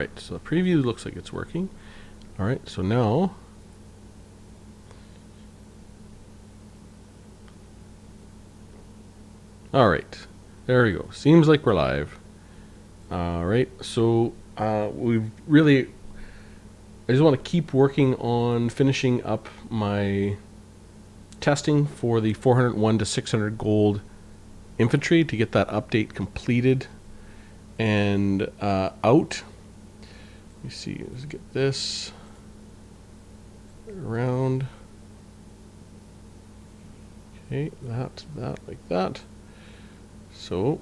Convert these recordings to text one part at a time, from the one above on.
Right, so the preview looks like it's working. All right, so now all right, there we go. Seems like we're live. All right, so I just want to keep working on finishing up my testing for the 401 to 600 gold infantry to get that update completed and out. Let me see, let's get this around. Okay, that, like that. So,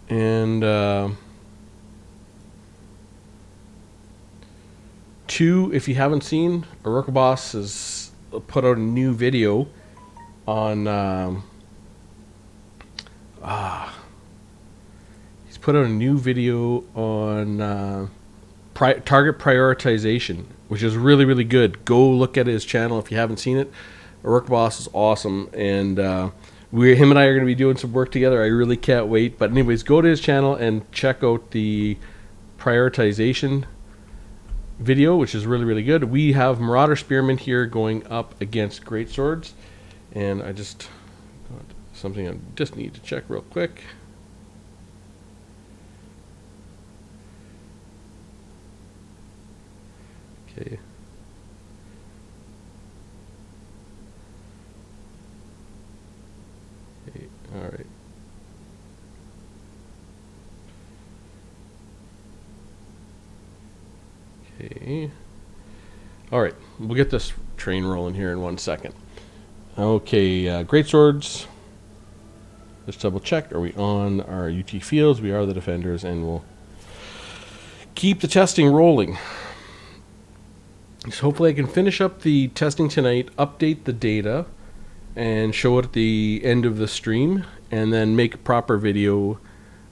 and two, if you haven't seen, Aurora Boss has put out a new video on he's put out a new video on target prioritization, which is really, really good. Go look at his channel if you haven't seen it. Aurora Boss is awesome, and him and I are going to be doing some work together. I really can't wait. But anyways, go to his channel and check out the prioritization video, which is really, really good. We have Marauder Spearmen here going up against Great Swords, and I just got something I just need to check real quick. Okay. Okay. All right. Okay. All right. We'll get this train rolling here in 1 second. Okay. Great Swords. Let's double check. Are we on our UT fields? We are the defenders, and we'll keep the testing rolling. So hopefully I can finish up the testing tonight, update the data, and show it at the end of the stream, and then make a proper video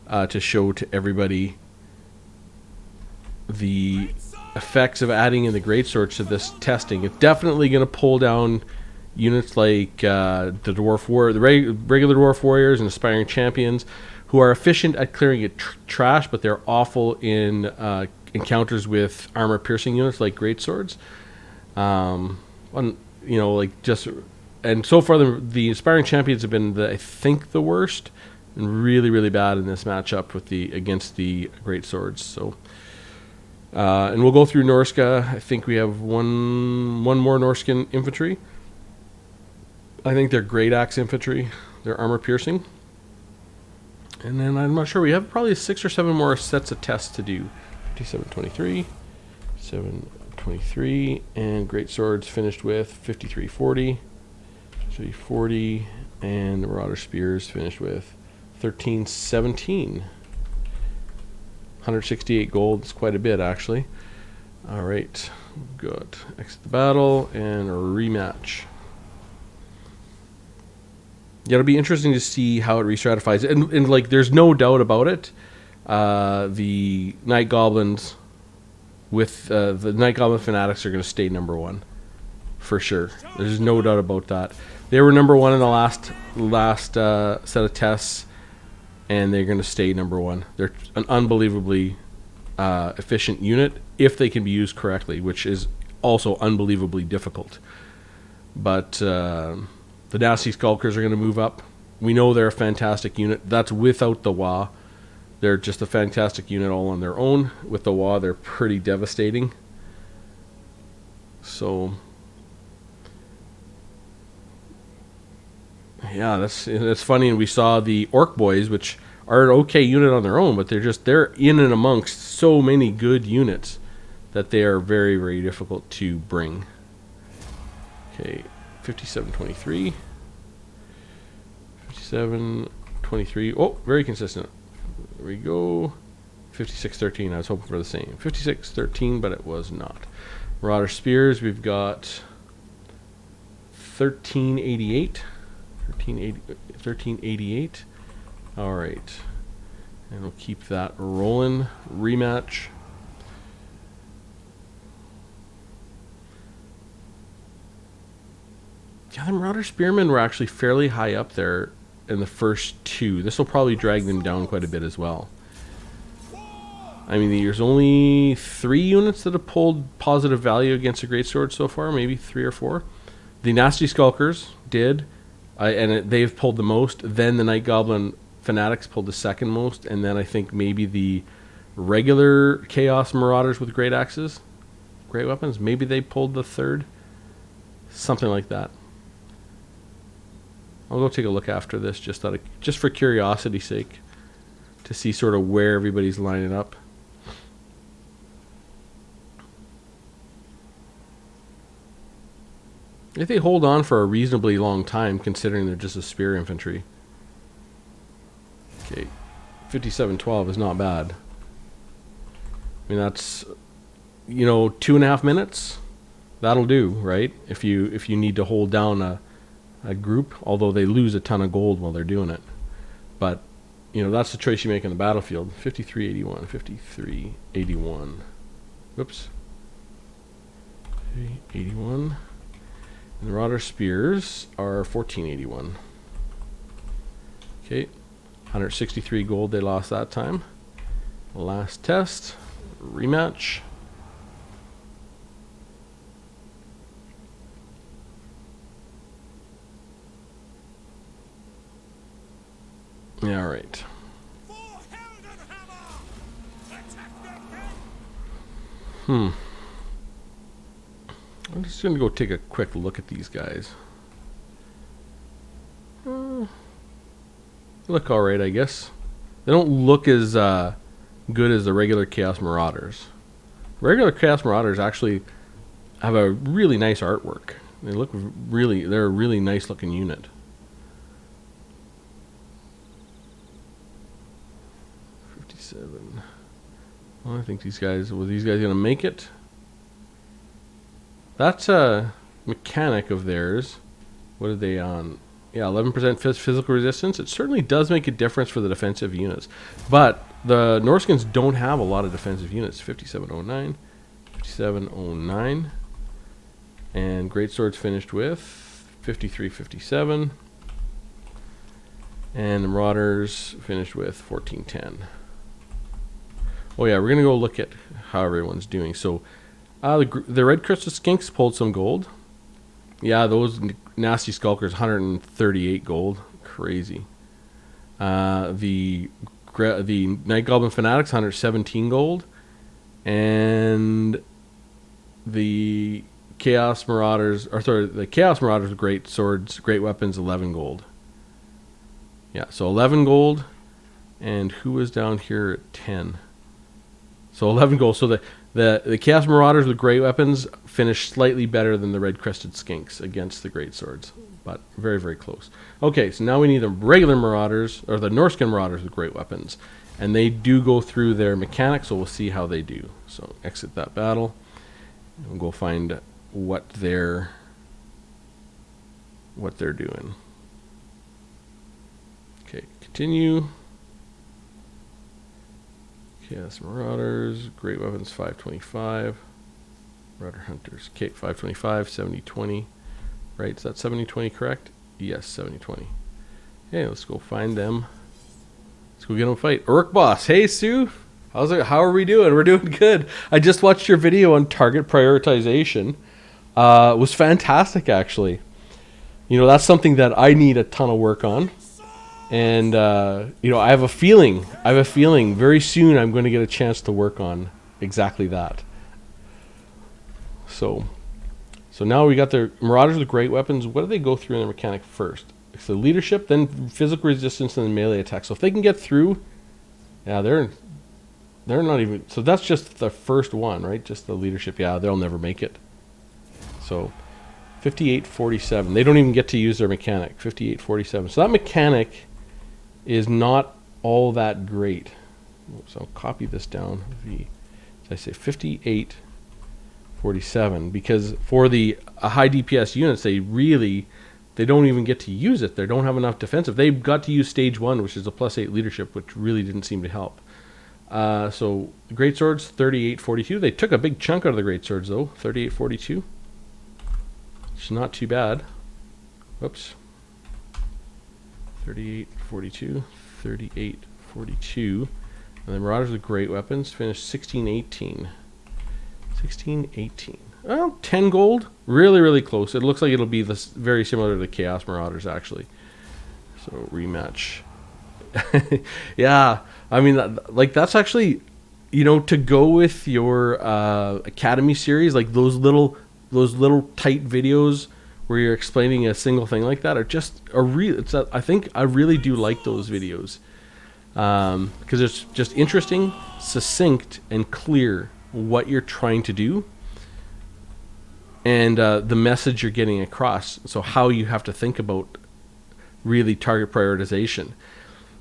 to show to everybody the effects of adding in the Great Swords to this testing. It's definitely going to pull down units like the regular Dwarf Warriors and Aspiring Champions, who are efficient at clearing it trash, but they're awful in encounters with armor-piercing units like Great Swords. And so far the Aspiring Champions have been, I think, the worst, and really, really bad in this matchup with against the Great Swords. So, and we'll go through Norska. I think we have one more Norskan infantry. I think they're Great Axe infantry. They're armor-piercing. And then I'm not sure. We have probably 6 or 7 more sets of tests to do. 5723, 723, and Great Swords finished with 5340, 5340, and the Marauder Spears finished with 1317. 168 gold. It's quite a bit, actually. All right, good. Exit the battle and a rematch. Yeah, it'll be interesting to see how it re-stratifies. And like, there's no doubt about it. The Night Goblins with the Night Goblin Fanatics are going to stay number 1 for sure. There's no doubt about that. They were number 1 in the last set of tests, and they're going to stay number 1. They're an unbelievably efficient unit if they can be used correctly, which is also unbelievably difficult. But the Nasty Skulkers are going to move up. We know they're a fantastic unit. That's without the WA. They're just a fantastic unit all on their own. With the WA, they're pretty devastating. So, yeah, that's funny. And we saw the Orc Boys, which are an okay unit on their own, but they're in and amongst so many good units that they are very, very difficult to bring. Okay, 5723. 5723. Oh, very consistent. There we go. 5613. I was hoping for the same. 5613, but it was not. Marauder Spears, we've got 1388. 1388. All right. And we'll keep that rolling. Rematch. Yeah, the Marauder Spearmen were actually fairly high up there in the first 2. This will probably drag them down quite a bit as well. I mean, there's only 3 units that have pulled positive value against a greatsword so far, maybe 3 or 4. The Nasty Skulkers did, they've pulled the most. Then the Night Goblin Fanatics pulled the second most, and then I think maybe the regular Chaos Marauders with great axes, great weapons, maybe they pulled the third, something like that. I'll go take a look after this, just for curiosity's sake, to see sort of where everybody's lining up. If they hold on for a reasonably long time, considering they're just a spear infantry. Okay, 5712 is not bad. I mean, that's, 2.5 minutes. That'll do, right? If you need to hold down a group, although they lose a ton of gold while they're doing it. But, that's the choice you make on the battlefield. 5381, 5381. Whoops. 81. And the Marauder Spears are 1481. Okay, 163 gold they lost that time. Last test, rematch. Yeah, all right. I'm just going to go take a quick look at these guys. Look alright, I guess. They don't look as good as the regular Chaos Marauders. Regular Chaos Marauders actually have a really nice artwork. They're a really nice looking unit. Well, I think these guys gonna make it? That's a mechanic of theirs. What are they on? Yeah, 11% physical resistance. It certainly does make a difference for the defensive units. But the Norskins don't have a lot of defensive units. 5709, 5709. And Greatsword's finished with 5357. And the Marauders finished with 1410. Oh yeah, we're going to go look at how everyone's doing. So the Red Crested Skinks pulled some gold. Yeah, those Nasty Skulkers, 138 gold. Crazy. The Night Goblin Fanatics, 117 gold. And the Chaos Marauders, the Chaos Marauders with great swords, great weapons, 11 gold. Yeah, so 11 gold. And who was down here at 10? So 11 gold. So the Chaos Marauders with great weapons finished slightly better than the Red Crested Skinks against the great swords, but very, very close. Okay, so now we need the regular Marauders, or the Norskin Marauders with great weapons. And they do go through their mechanics, so we'll see how they do. So exit that battle. And we'll go find what they're doing. Okay, continue. Chaos Marauders, great weapons, 525. Marauder Hunters, okay, 525, 7020. Right, is that 7020 correct? Yes, 7020. Okay, let's go find them. Let's go get them a fight. Urk Boss, hey Sue, how's it? How are we doing? We're doing good. I just watched your video on target prioritization. It was fantastic, actually. That's something that I need a ton of work on. And, I have a feeling very soon I'm going to get a chance to work on exactly that. So now we got the Marauders with great weapons. What do they go through in their mechanic first? So leadership, then physical resistance, and then melee attack. So if they can get through, yeah, they're not even, so that's just the first one, right? Just the leadership. Yeah, they'll never make it. So 5847. They don't even get to use their mechanic. 5847. So that mechanic is not all that great. So I'll copy this down. I say 5847, because for the high DPS units, they don't even get to use it. They don't have enough defensive. They've got to use stage 1, which is a +8 leadership, which really didn't seem to help. So great swords, 3842. They took a big chunk out of the great swords though. 3842. It's not too bad. Whoops. 3842, 3842. And the Marauders with great weapons finished 16-18. 16-18. Well, 10 gold. Really, really close. It looks like it'll be this very similar to the Chaos Marauders, actually. So, rematch. Yeah. I mean, like, that's actually, you know, to go with your Academy series, like those little tight videos where you're explaining a single thing like that are just a real. I think I really do like those videos because it's just interesting, succinct, and clear what you're trying to do and the message you're getting across. So how you have to think about really target prioritization,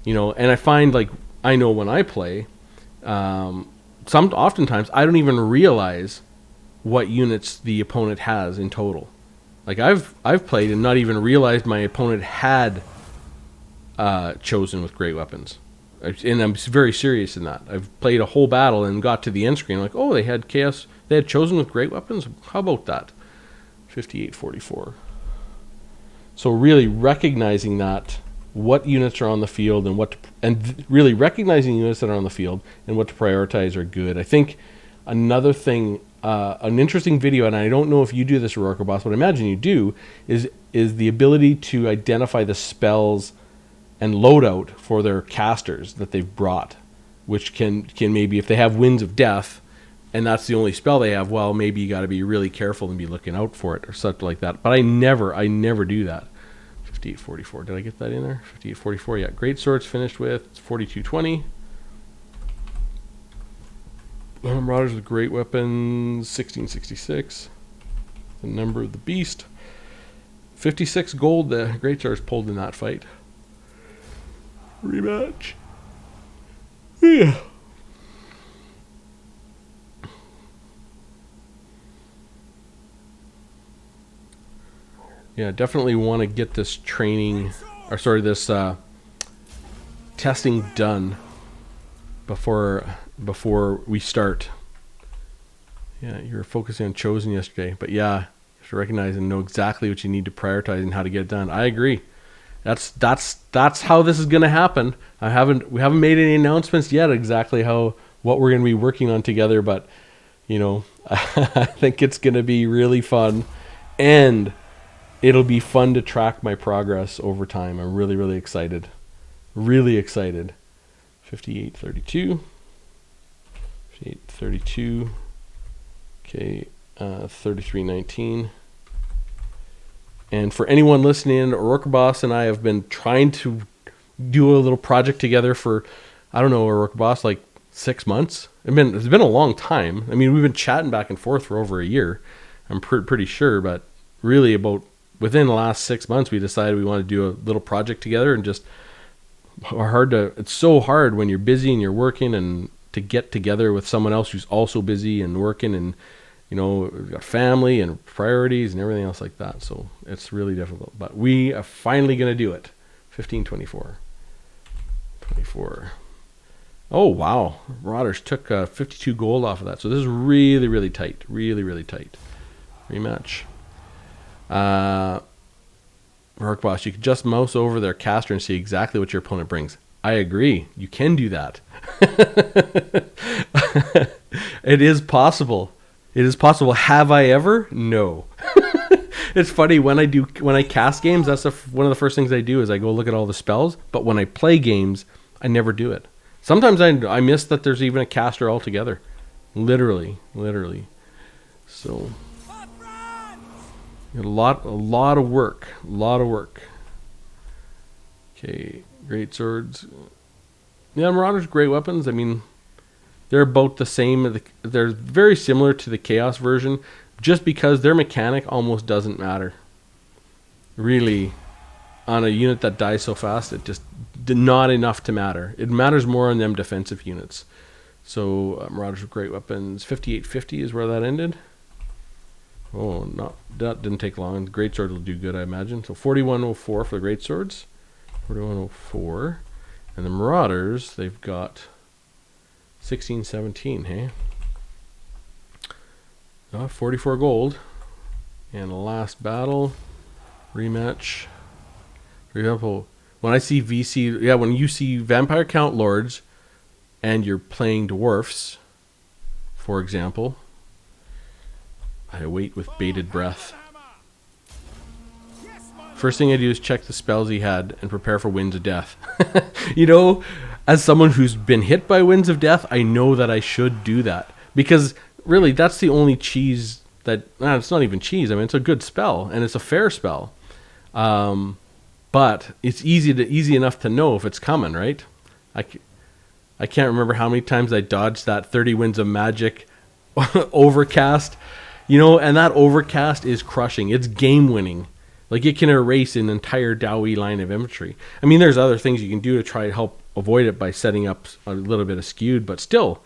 you know. And I find, like, I know when I play, oftentimes I don't even realize what units the opponent has in total. Like I've played and not even realized my opponent had chosen with great weapons, and I'm very serious in that. I've played a whole battle and got to the end screen like, oh, they had chaos, they had chosen with great weapons. How about that? 58-44. So really recognizing that, what units are on the field and really recognizing units that are on the field and what to prioritize are good. I think another thing, an interesting video, and I don't know if you do this, Rorker Boss, but I imagine you do, is the ability to identify the spells and loadout for their casters that they've brought, which can maybe, if they have Winds of Death and that's the only spell they have, well, maybe you got to be really careful and be looking out for it or something like that. But I never do that. 58-44. Did I get that in there? 58-44. Yeah. Great Swords finished with 42-20. Marauders with great weapons 16-66. The number of the beast. 56 gold. The Great Swords pulled in that fight. Rematch. Yeah. Yeah, definitely want to get this training, or sorry, this testing done before we start. Yeah, you were focusing on chosen yesterday, but yeah, you have to recognize and know exactly what you need to prioritize and how to get it done. I agree. That's how this is going to happen. We haven't made any announcements yet exactly what we're going to be working on together, but you know, I think it's going to be really fun, and it'll be fun to track my progress over time. I'm really, really excited. Really excited. 58-32. 58-32. Okay, 33-19. And for anyone listening, Rorker Boss and I have been trying to do a little project together for, I don't know, Rorker Boss, like 6 months. It's been a long time. I mean, we've been chatting back and forth for over a year. I'm pretty sure, but really about within the last 6 months, we decided we want to do a little project together, and just it's so hard when you're busy and you're working, and to get together with someone else who's also busy and working, and you know, we've got family and priorities and everything else like that. So it's really difficult, but we are finally going to do it. 15-24. 24. Oh, wow. Marauders took 52 gold off of that. So this is really, really tight. Really, really tight. Rematch. Rorker Boss, you can just mouse over their caster and see exactly what your opponent brings. I agree. You can do that. It is possible. It is possible. Have I ever? No. It's funny, when I cast games, that's one of the first things I do is I go look at all the spells. But when I play games, I never do it. Sometimes I miss that there's even a caster altogether. Literally. So a lot of work. Okay, great swords. Yeah, Marauders, great weapons. I mean, they're about the same. They're very similar to the Chaos version, just because their mechanic almost doesn't matter. Really, on a unit that dies so fast, it just not enough to matter. It matters more on them defensive units. So Marauders with great weapons. 58-50 is where that ended. Oh, no, that didn't take long. The great sword will do good, I imagine. So 41-04 for the great swords. 41-04. And the Marauders, they've got 16-17, hey? 44 gold. And the last battle, rematch. For example, when I see VC, when you see Vampire Count Lords and you're playing dwarfs, for example, I wait with bated breath. First thing I do is check the spells he had and prepare for Winds of Death. You know, as someone who's been hit by Winds of Death, I know that I should do that. Because really, that's the only cheese that... it's not even cheese. I mean, it's a good spell, and it's a fair spell. But it's easy enough to know if it's coming, right? I can't remember how many times I dodged that 30 Winds of Magic overcast. You know, and that overcast is crushing. It's game-winning. Like, it can erase an entire Dowie line of infantry. I mean, there's other things you can do to try to help avoid it by setting up a little bit of skewed, but still,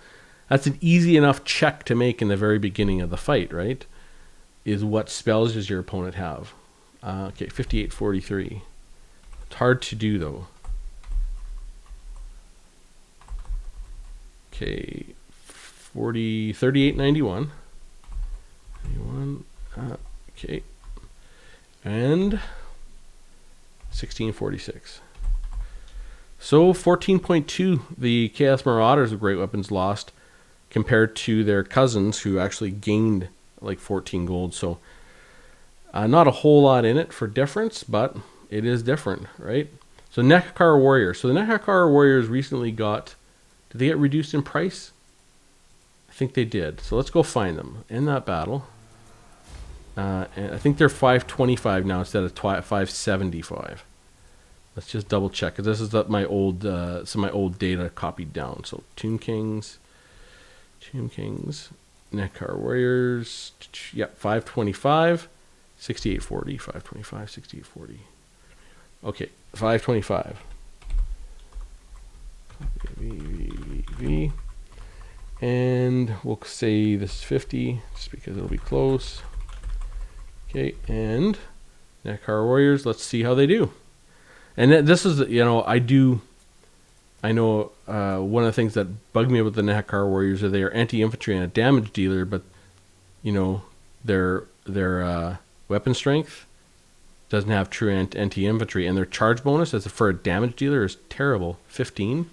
that's an easy enough check to make in the very beginning of the fight, right? Is what spells does your opponent have? Okay, 58-43. It's hard to do, though. Okay, 38-91. Okay. And 1646. So 14.2, the Chaos Marauders of Great Weapons lost compared to their cousins who actually gained like 14 gold. So not a whole lot in it for difference, but it is different, right? So Nekakar Warriors. So the Nekakar Warriors recently got, did they get reduced in price? I think they did. So let's go find them in that battle. And I think they're 525 now instead of 575. Let's just double check, because this is my old some of my old data copied down. So Tomb Kings, Nekar Warriors, yep, 525, 6840, 525, 6840. Okay, 525. V. And we'll say this is 50, just because it'll be close. Okay, and Nekar Warriors, let's see how they do. And this is, you know, I know one of the things that bug me about the Nekar Warriors are they are anti-infantry and a damage dealer, but, you know, their weapon strength doesn't have true anti-infantry, and their charge bonus as for a damage dealer is terrible, 15.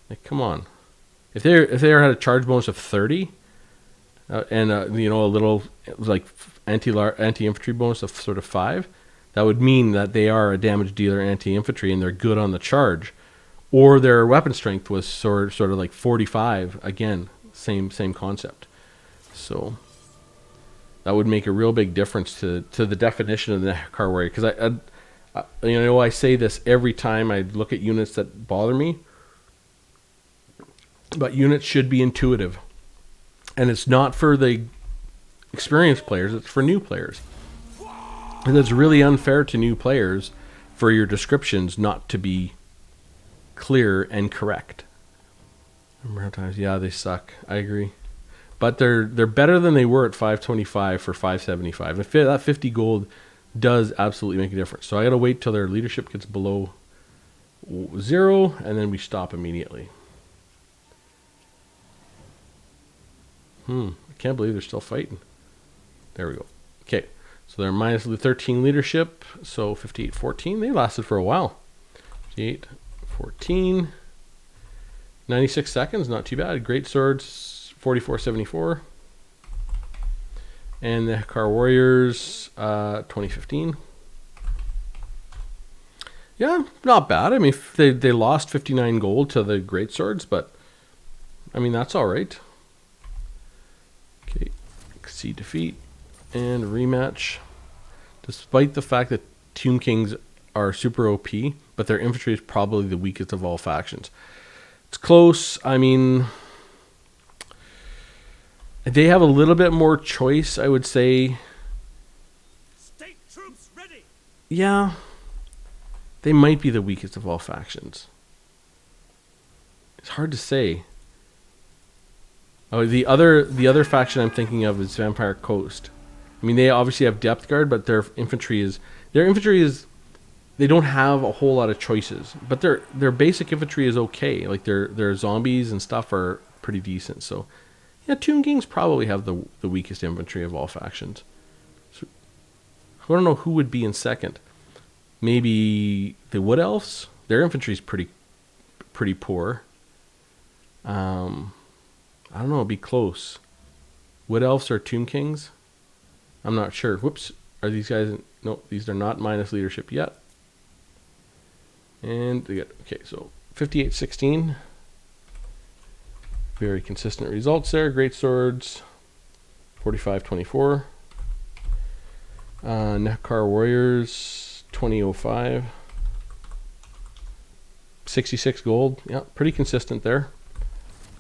Like, come on. If they had a charge bonus of 30, and you know, a little like anti-infantry bonus of sort of 5, that would mean that they are a damage dealer anti-infantry and they're good on the charge, or their weapon strength was sort of like 45. Again, same concept. So that would make a real big difference to the definition of the Nekar Warrior. Because I say this every time I look at units that bother me, but units should be intuitive. And it's not for the experienced players, it's for new players. And it's really unfair to new players for your descriptions not to be clear and correct. Yeah, they suck. I agree. But they're better than they were at 525 for 575. And that 50 gold does absolutely make a difference. So I got to wait till their leadership gets below 0, and then we stop immediately. I can't believe they're still fighting. There we go. Okay, so they're minus 13 leadership, so 58-14. They lasted for a while. 58-14. 96 seconds, not too bad. Great swords, 44-74. And the Nekar Warriors, 2015. Yeah, not bad. I mean, they lost 59 gold to the great swords, but I mean, that's all right. Okay, concede defeat and rematch. Despite the fact that Tomb Kings are super OP, but their infantry is probably the weakest of all factions. It's close. I mean, they have a little bit more choice, I would say. State troops ready. Yeah, they might be the weakest of all factions. It's hard to say. Oh, the other faction I'm thinking of is Vampire Coast. I mean, they obviously have depth guard, but their infantry is they don't have a whole lot of choices. But their basic infantry is okay. Like their zombies and stuff are pretty decent. So yeah, Tomb Kings probably have the weakest infantry of all factions. So, I don't know who would be in second. Maybe the Wood Elves. Their infantry is pretty poor. I don't know, it'd be close. Wood Elves are Tomb Kings? I'm not sure. Whoops. Are these guys... No, these are not minus leadership yet. And they get... Okay, so 58-16. Very consistent results there. Great Swords, 45-24. Nekar Warriors, 20-05. 66 gold. Yeah, pretty consistent there.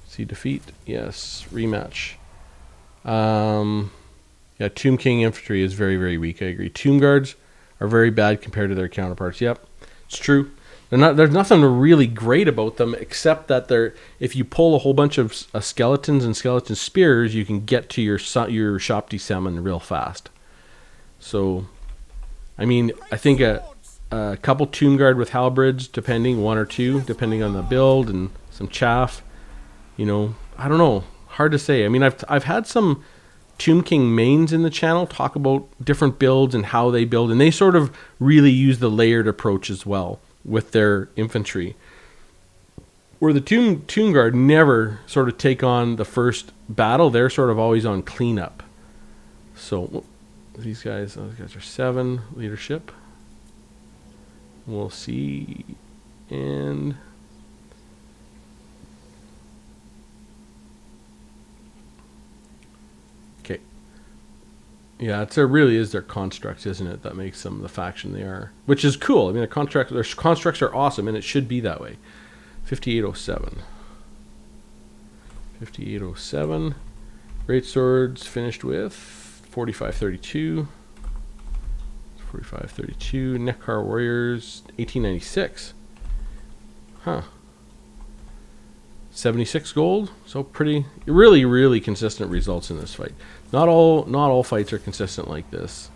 See defeat. Yes, rematch. Yeah, Tomb King Infantry is very, very weak. I agree. Tomb Guards are very bad compared to their counterparts. Yep, it's true. There's nothing really great about them except that if you pull a whole bunch of skeletons and skeleton spears, you can get to your Shopti Salmon real fast. So, I mean, I think a couple Tomb Guard with halberds, depending, one or two, depending on the build, and some chaff. You know, I don't know. Hard to say. I mean, I've had some Tomb King mains in the channel talk about different builds and how they build, and they sort of really use the layered approach as well with their infantry. Where the Tomb Guard never sort of take on the first battle, they're sort of always on cleanup. So those guys are 7 leadership. We'll see. And okay. Yeah, it really is their constructs, isn't it, that makes them the faction they are. Which is cool. I mean, their constructs are awesome, and it should be that way. 5807. 5807. Great Swords finished with 4532. 4532. Nekar Warriors 1896. Huh. 76 gold. So pretty, really consistent results in this fight. Not all fights are consistent like this.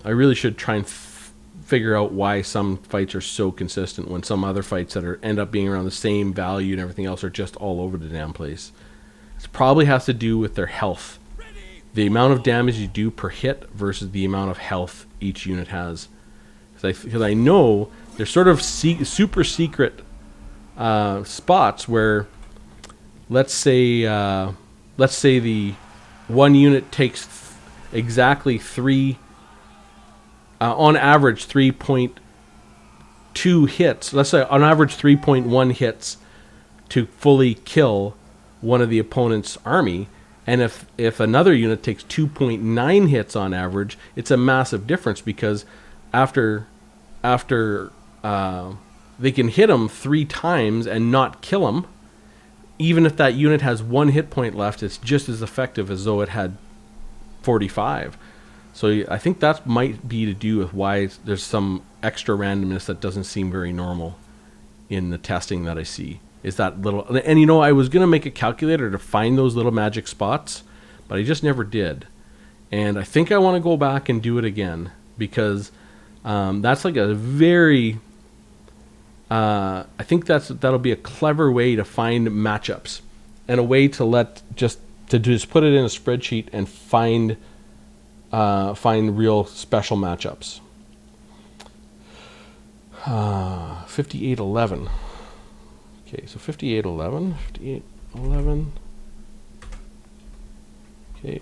I really should try and figure out why some fights are so consistent when some other fights that end up being around the same value and everything else are just all over the damn place. It probably has to do with their health. The amount of damage you do per hit versus the amount of health each unit has. Because I know there's sort of super secret spots where, let's say the one unit takes exactly 3, on average 3.2 hits. Let's say on average 3.1 hits to fully kill one of the opponent's army. And if another unit takes 2.9 hits on average, it's a massive difference, because after they can hit them 3 times and not kill them, even if that unit has 1 hit point left, it's just as effective as though it had 45. So I think that might be to do with why there's some extra randomness that doesn't seem very normal in the testing that I see. Is that little, and you know, I was gonna make a calculator to find those little magic spots, but I just never did. And I think I want to go back and do it again, because that's like a very, I think that'll be a clever way to find matchups, and a way to just put it in a spreadsheet and find real special matchups. 5811. Okay, so 5811. Okay,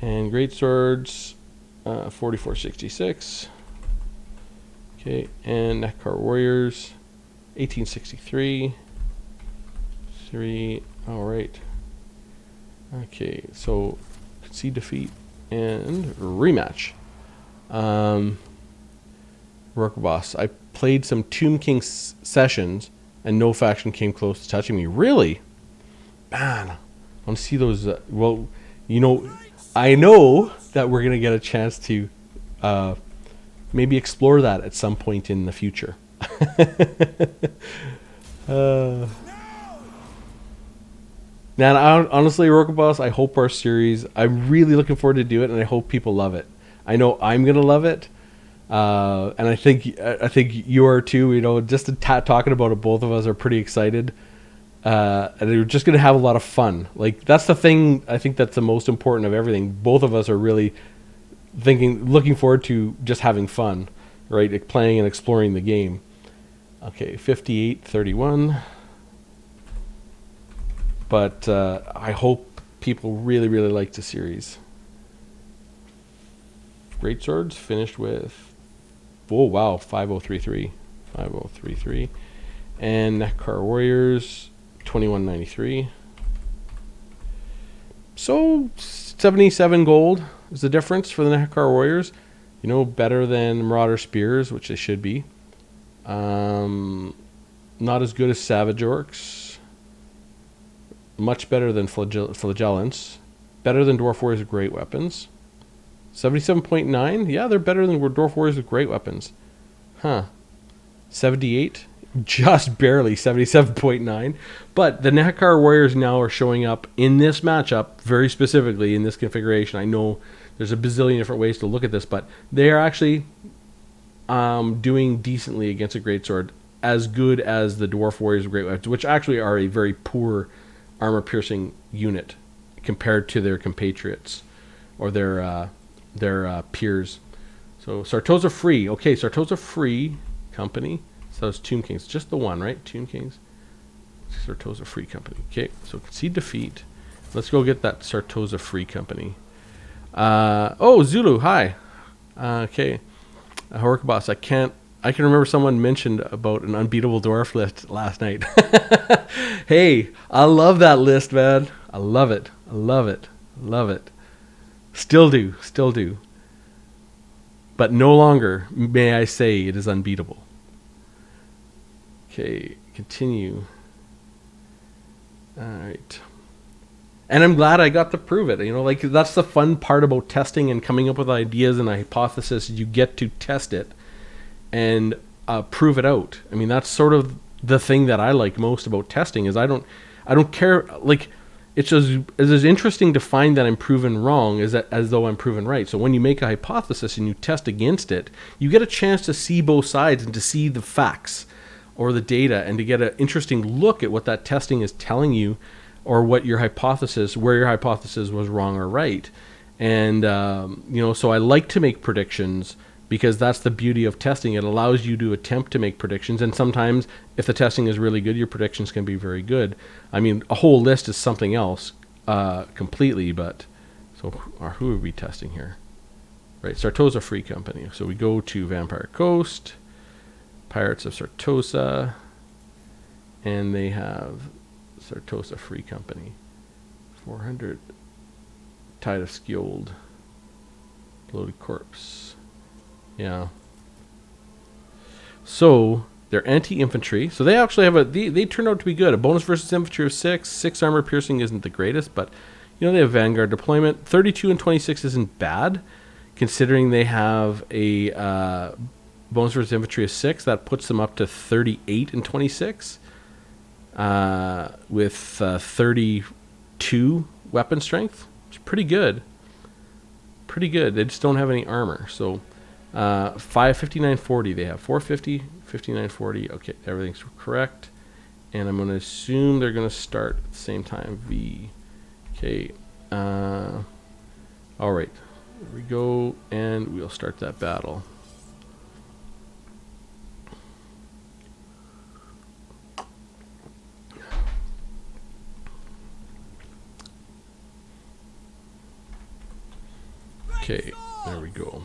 and Great Swords, 4466. Okay, and Nekar Warriors, 1863. 3. All right. Okay, so concede defeat and rematch. Worker Boss. I played some Tomb King sessions, and no faction came close to touching me. Really? Man, I want to see those. Well, you know, I know that we're going to get a chance to maybe explore that at some point in the future. Man, honestly, Roka Boss, I hope our series, I'm really looking forward to do it, and I hope people love it. I know I'm going to love it. And I think you are too. You know, just talking about it, both of us are pretty excited, and we're just gonna have a lot of fun. Like, that's the thing. I think that's the most important of everything. Both of us are really looking forward to just having fun, right? Like, playing and exploring the game. Okay, 58-31. But I hope people really, really like the series. Great Swords finished with, oh wow, 5033. 5033. And Nekar Warriors, 2193. So 77 gold is the difference for the Nekar Warriors. You know, better than Marauder Spears, which they should be. Not as good as Savage Orcs. Much better than Flagellants. Better than Dwarf Warriors with Great Weapons. 77.9? Yeah, they're better than Dwarf Warriors with Great Weapons. Huh. 78? Just barely 77.9. But the Nekar Warriors now are showing up in this matchup, very specifically in this configuration. I know there's a bazillion different ways to look at this, but they are actually doing decently against a Greatsword, as good as the Dwarf Warriors with Great Weapons, which actually are a very poor armor-piercing unit compared to their compatriots or their peers. So Sartosa Free. Okay, Sartosa Free Company. So it's Tomb Kings. Just the one, right? Tomb Kings. Sartosa Free Company. Okay, so concede defeat. Let's go get that Sartosa Free Company. Oh, Zulu, hi. Okay. Hork Boss, I can remember someone mentioned about an unbeatable dwarf list last night. Hey, I love that list, man. I love it. I love it. Love it. Still do. But no longer may I say it is unbeatable. Okay, continue. All right. And I'm glad I got to prove it. You know, like, that's the fun part about testing and coming up with ideas and a hypothesis. You get to test it and prove it out. I mean, that's sort of the thing that I like most about testing is I don't care. Like, it's as interesting to find that I'm proven wrong as though I'm proven right. So when you make a hypothesis and you test against it, you get a chance to see both sides and to see the facts or the data and to get an interesting look at what that testing is telling you, or what your hypothesis, where your hypothesis was wrong or right. And, so I like to make predictions because that's the beauty of testing. It allows you to attempt to make predictions. And sometimes if the testing is really good, your predictions can be very good. I mean, a whole list is something else completely, but so who are we testing here? Right, Sartosa Free Company. So we go to Vampire Coast, Pirates of Sartosa, and they have Sartosa Free Company. 400 Tide of Skjold. Loaded Corpse. Yeah. So they're anti-infantry. So they actually have they turned out to be good. A bonus versus infantry of 6. 6 armor piercing isn't the greatest, but they have Vanguard deployment. 32 and 26 isn't bad, considering they have a bonus versus infantry of 6. That puts them up to 38 and 26. With 32 weapon strength. It's pretty good. Pretty good. They just don't have any armor. So 559.40 they have. 450, 59.40. Okay, everything's correct. And I'm going to assume they're going to start at the same time. V. Okay. All right. Here we go. And we'll start that battle. Okay, there we go.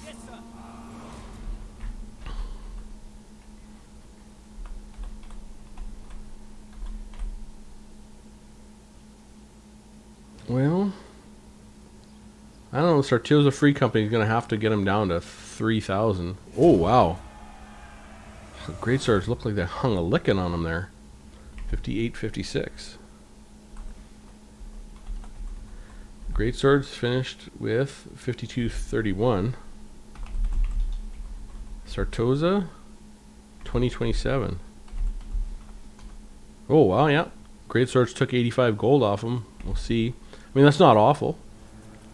Yes, sir. Well, I don't know. Sartosa Free Company is going to have to get them down to 3,000. Oh, wow. The Great Swords look like they hung a licking on them there. 58, 56. Great Swords finished with 52.31. Sartosa, 2027. Oh, wow, yeah. Great Swords took 85 gold off them. We'll see. I mean, that's not awful.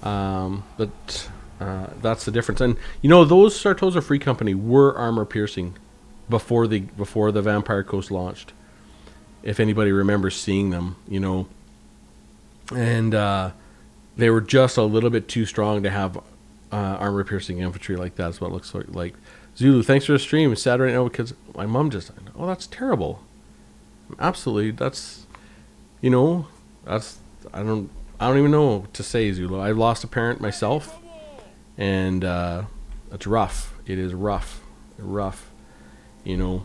But that's the difference. And, those Sartosa Free Company were armor piercing before the Vampire Coast launched. If anybody remembers seeing them, And they were just a little bit too strong to have armor piercing infantry like that. Is what it looks like. Zulu, thanks for the stream. It's sad right now because my mom just died. Oh, that's terrible. Absolutely, you know, that's I don't even know what to say, Zulu. I lost a parent myself, and it's rough. It is rough. You know,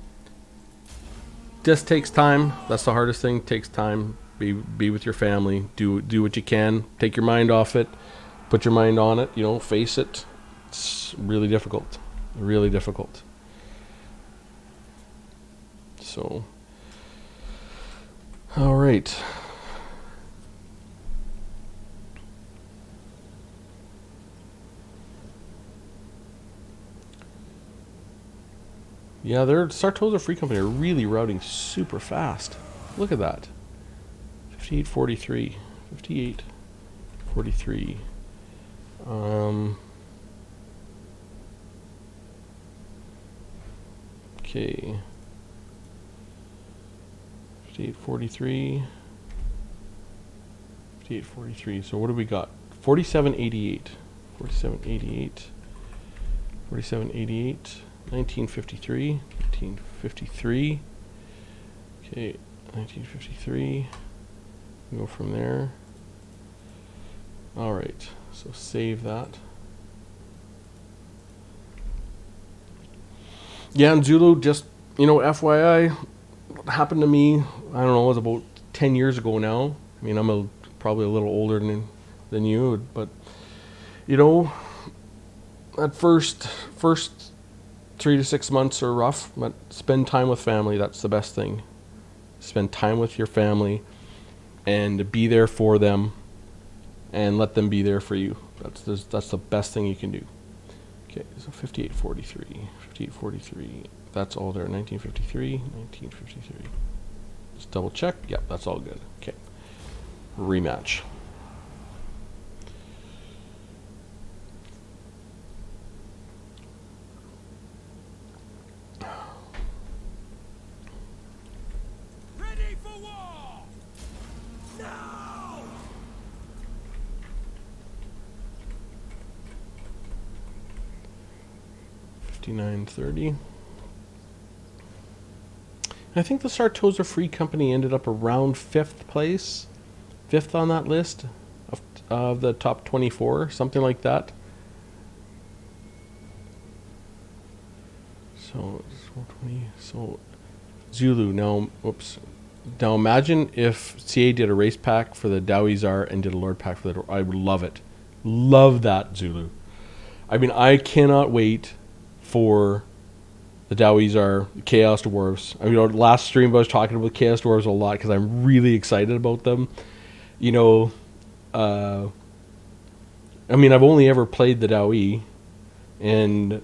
just takes time. That's the hardest thing. Takes time. Be with your family. Do what you can. Take your mind off it. Put your mind on it. You know, face it. It's really difficult. Really difficult. So, all right. Yeah, their Sartosa Free Company are really routing super fast. Look at that. 58.43. 58.43. Okay. 58.43. 58.43. So what do we got? 47.88. 47.88. 47.88. 1953. 1953. Okay. 1953. Go from there. All right. So save that. Yeah, and Zulu, just, you know, FYI, happened to me, I don't know, it was about 10 years ago now. I mean, probably a little older than you, but, you know, at first 3 to 6 months are rough, but spend time with family. That's the best thing. Spend time with your family and be there for them and let them be there for you. That's the best thing you can do. Okay, so 58.43. 58.43. That's all there. 1953. 1953. Just double check. Yep, that's all good. Okay. Rematch. Ready for war! Now! 59.30. I think the Sartosa Free Company ended up around 5th place. 5th on that list of the top 24, something like that. So, 20, so Zulu, now, oops. Now imagine if CA did a race pack for the Dowie Czar and did a Lord pack for the, I would love it. Love that, Zulu. I mean, I cannot wait for the Dowies are Chaos Dwarves. I mean, last stream I was talking about Chaos Dwarves a lot because I'm really excited about them. You know, I mean, I've only ever played the Dowie, and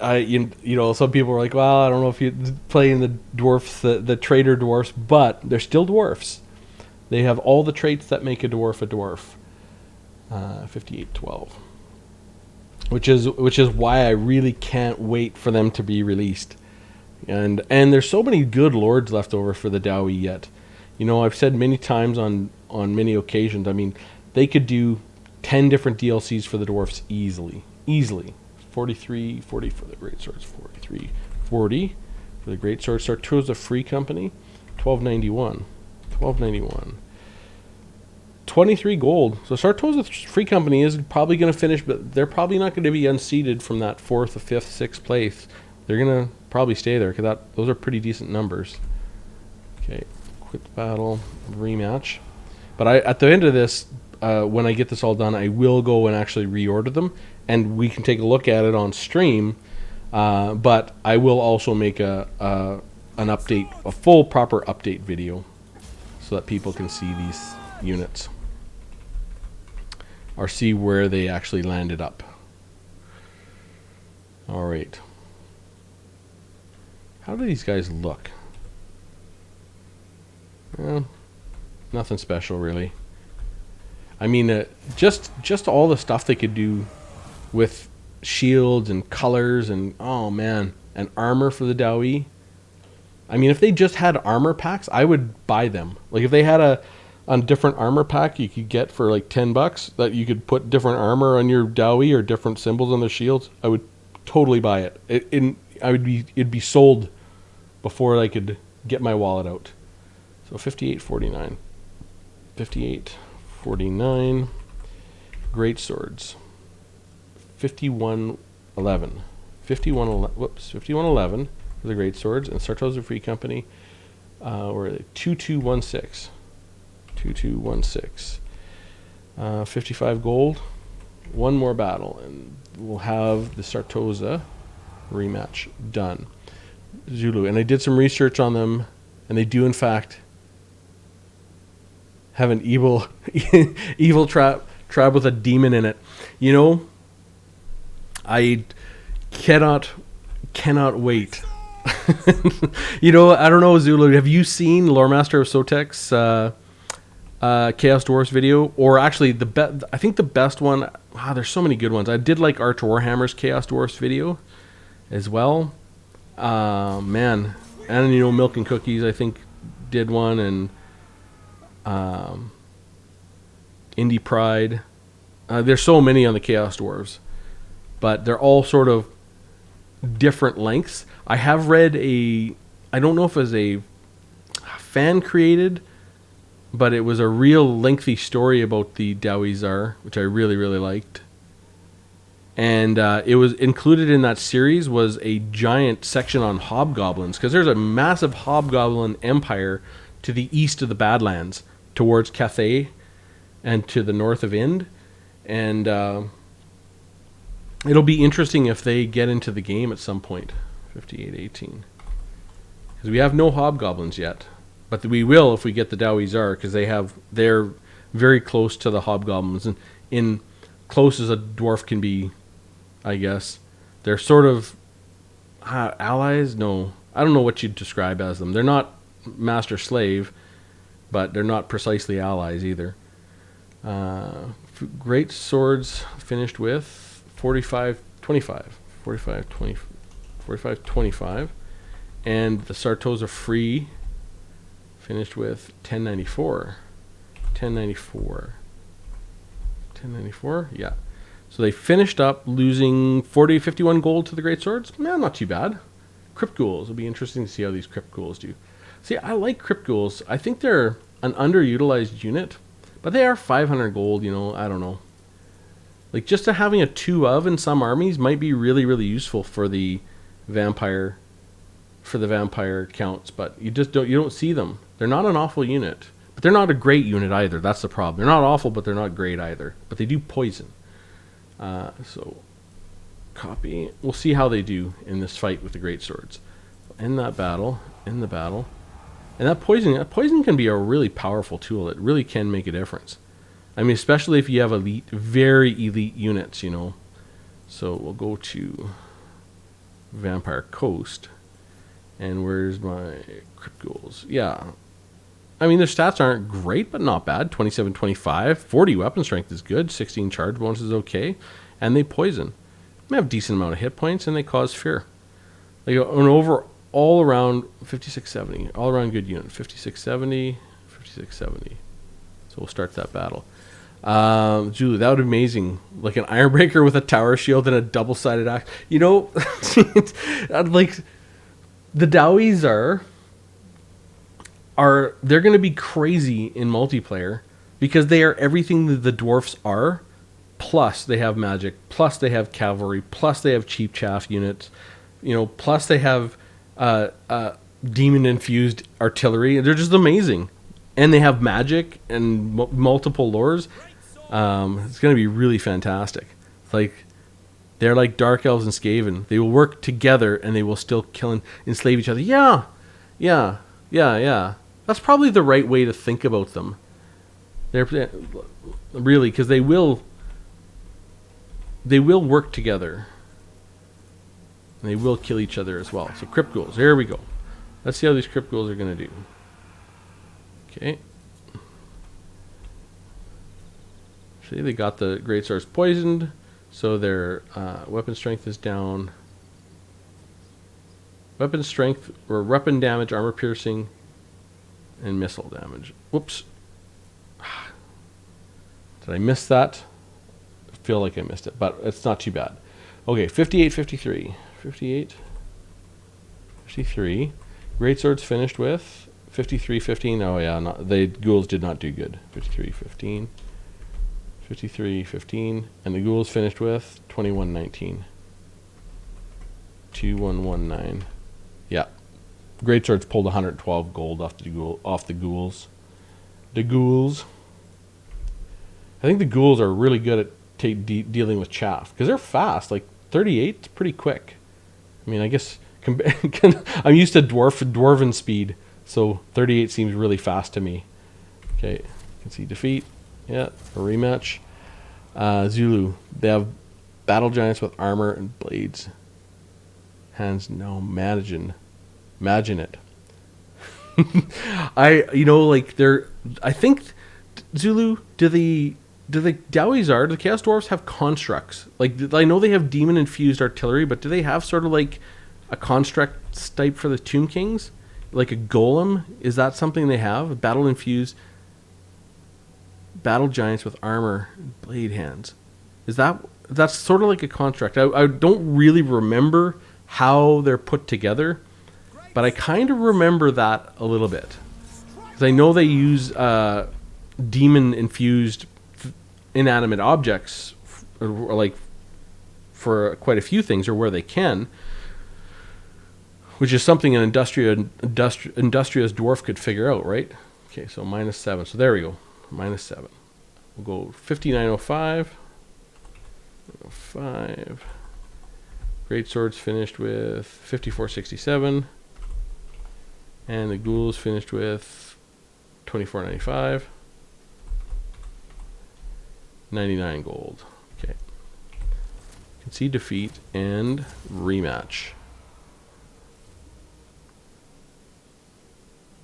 you know, some people are like, well, I don't know if you play in the dwarfs, the trader dwarfs, but they're still dwarfs. They have all the traits that make a dwarf a dwarf. 58.12. Which is why I really can't wait for them to be released, and there's so many good lords left over for the Dowie yet. You know, I've said many times on many occasions. I mean, they could do 10 different DLCs for the dwarfs easily. 40 for the great swords. 40 for the great swords. Sartosa Free Company. 1291. 23 gold. So Sartosa Free Company is probably going to finish, but they're probably not going to be unseated from that 4th, 5th, 6th place. They're going to probably stay there because those are pretty decent numbers. Okay, quit battle, rematch. But at the end of this, when I get this all done, I will go and actually reorder them, and we can take a look at it on stream. But I will also make an update, a full proper update video, so that people can see these units. Or see where they actually landed up. All right. How do these guys look? Well, nothing special really. I mean, just all the stuff they could do with shields and colors and, oh man, and armor for the Dowie. I mean, if they just had armor packs, I would buy them. Like if they had a different armor pack you could get for like $10 that you could put different armor on your Dowie or different symbols on the shields, I would totally buy it. It'd be sold before I could get my wallet out. So 58.49. 5849. Great swords. 5111. 5111 for the great swords. And Sartosa Free Company, or 2216. 2216. 55 gold. One more battle, and we'll have the Sartosa rematch done. Zulu. And I did some research on them, and they do, in fact, have an evil evil tribe with a demon in it. You know, I cannot wait. You know, I don't know, Zulu. Have you seen Loremaster of Sotek's Chaos Dwarfs video? Or actually, I think the best one. Wow, there's so many good ones. I did like Arch Warhammer's Chaos Dwarfs video as well. Man, and you know, Milk and Cookies, I think, did one, and Indie Pride. There's so many on the Chaos Dwarves, but they're all sort of different lengths. I have read I don't know if it was a fan created, but it was a real lengthy story about the Dowie Tsar, which I really, really liked. And it was included in that series was a giant section on hobgoblins, because there's a massive hobgoblin empire to the east of the Badlands, towards Cathay and to the north of Ind. And it'll be interesting if they get into the game at some point. 5818. Because we have no hobgoblins yet. But we will if we get the Dowie Tsar, because they're very close to the hobgoblins. And in close as a dwarf can be, I guess. They're sort of allies? No. I don't know what you'd describe as them. They're not master-slave, but they're not precisely allies either. Great swords finished with 4525. 4525. And the Sartosa Free finished with 1094. 1094, yeah. So they finished up losing 51 gold to the Great Swords. No, not too bad. Crypt Ghouls. It'll be interesting to see how these Crypt Ghouls do. See, I like Crypt Ghouls. I think they're an underutilized unit, but they are 500 gold, you know, I don't know. Like, just to having a 2 of in some armies might be really, really useful for the vampire counts, but you don't see them. They're not an awful unit, but they're not a great unit either. That's the problem. They're not awful, but they're not great either. But they do poison. So copy. We'll see how they do in this fight with the Great Swords. In the battle. And that poison can be a really powerful tool. It really can make a difference. I mean, especially if you have very elite units, you know. So we'll go to Vampire Coast. And where's my Crypt Ghouls? Yeah. I mean, their stats aren't great, but not bad. 27, 25. 40 weapon strength is good. 16 charge bonus is okay. And they poison. They have a decent amount of hit points, and they cause fear. They go an all around 5670. All around good unit. 5670. 5670. So we'll start that battle. Julie, that would be amazing. Like an Ironbreaker with a tower shield and a double-sided axe. You know, like, the Dowie Tsar they're going to be crazy in multiplayer because they are everything that the dwarfs are, plus they have magic, plus they have cavalry, plus they have cheap chaff units, you know, plus they have demon-infused artillery. They're just amazing. And they have magic and multiple lores. It's going to be really fantastic. Like, they're like Dark Elves and Skaven. They will work together and they will still kill and enslave each other. Yeah. That's probably the right way to think about them. They're really, because they will work together. And they will kill each other as well. So Crypt Ghouls, here we go. Let's see how these Crypt Ghouls are going to do. Okay. See, they got the Great Swords poisoned, so their weapon strength is down. Weapon strength, or weapon damage, armor piercing, and missile damage. Whoops. Did I miss that? I feel like I missed it, but it's not too bad. Okay, 58-53. 58-53. Great Swords finished with 53-15. Oh yeah, the ghouls did not do good. 53-15. 53-15. And the ghouls finished with 21-19. 2119. Yeah. Greatswords pulled 112 gold off the ghouls. The ghouls. I think the ghouls are really good at dealing with chaff because they're fast. Like 38 is pretty quick. I mean, I guess I'm used to dwarven speed, so 38 seems really fast to me. Okay, you can see defeat. Yeah, a rematch. Zulu. They have battle giants with armor and blades. Hands. No, imagine it. I think Zulu. Do the Dowizar, the Chaos Dwarves have constructs? Like, I know they have demon infused artillery, but do they have sort of like a construct type for the Tomb Kings? Like a golem? Is that something they have? Battle infused battle giants with armor and blade hands. That's sort of like a construct. I don't really remember how they're put together, but I kind of remember that a little bit. Because I know they use demon infused inanimate objects or like for quite a few things, or where they can, which is something an industrious dwarf could figure out, right? Okay, so -7. So there we go, -7. We'll go 5905. 5. Great swords finished with 5467, and the ghouls finished with 2495. 99 gold. Okay. Concede defeat and rematch.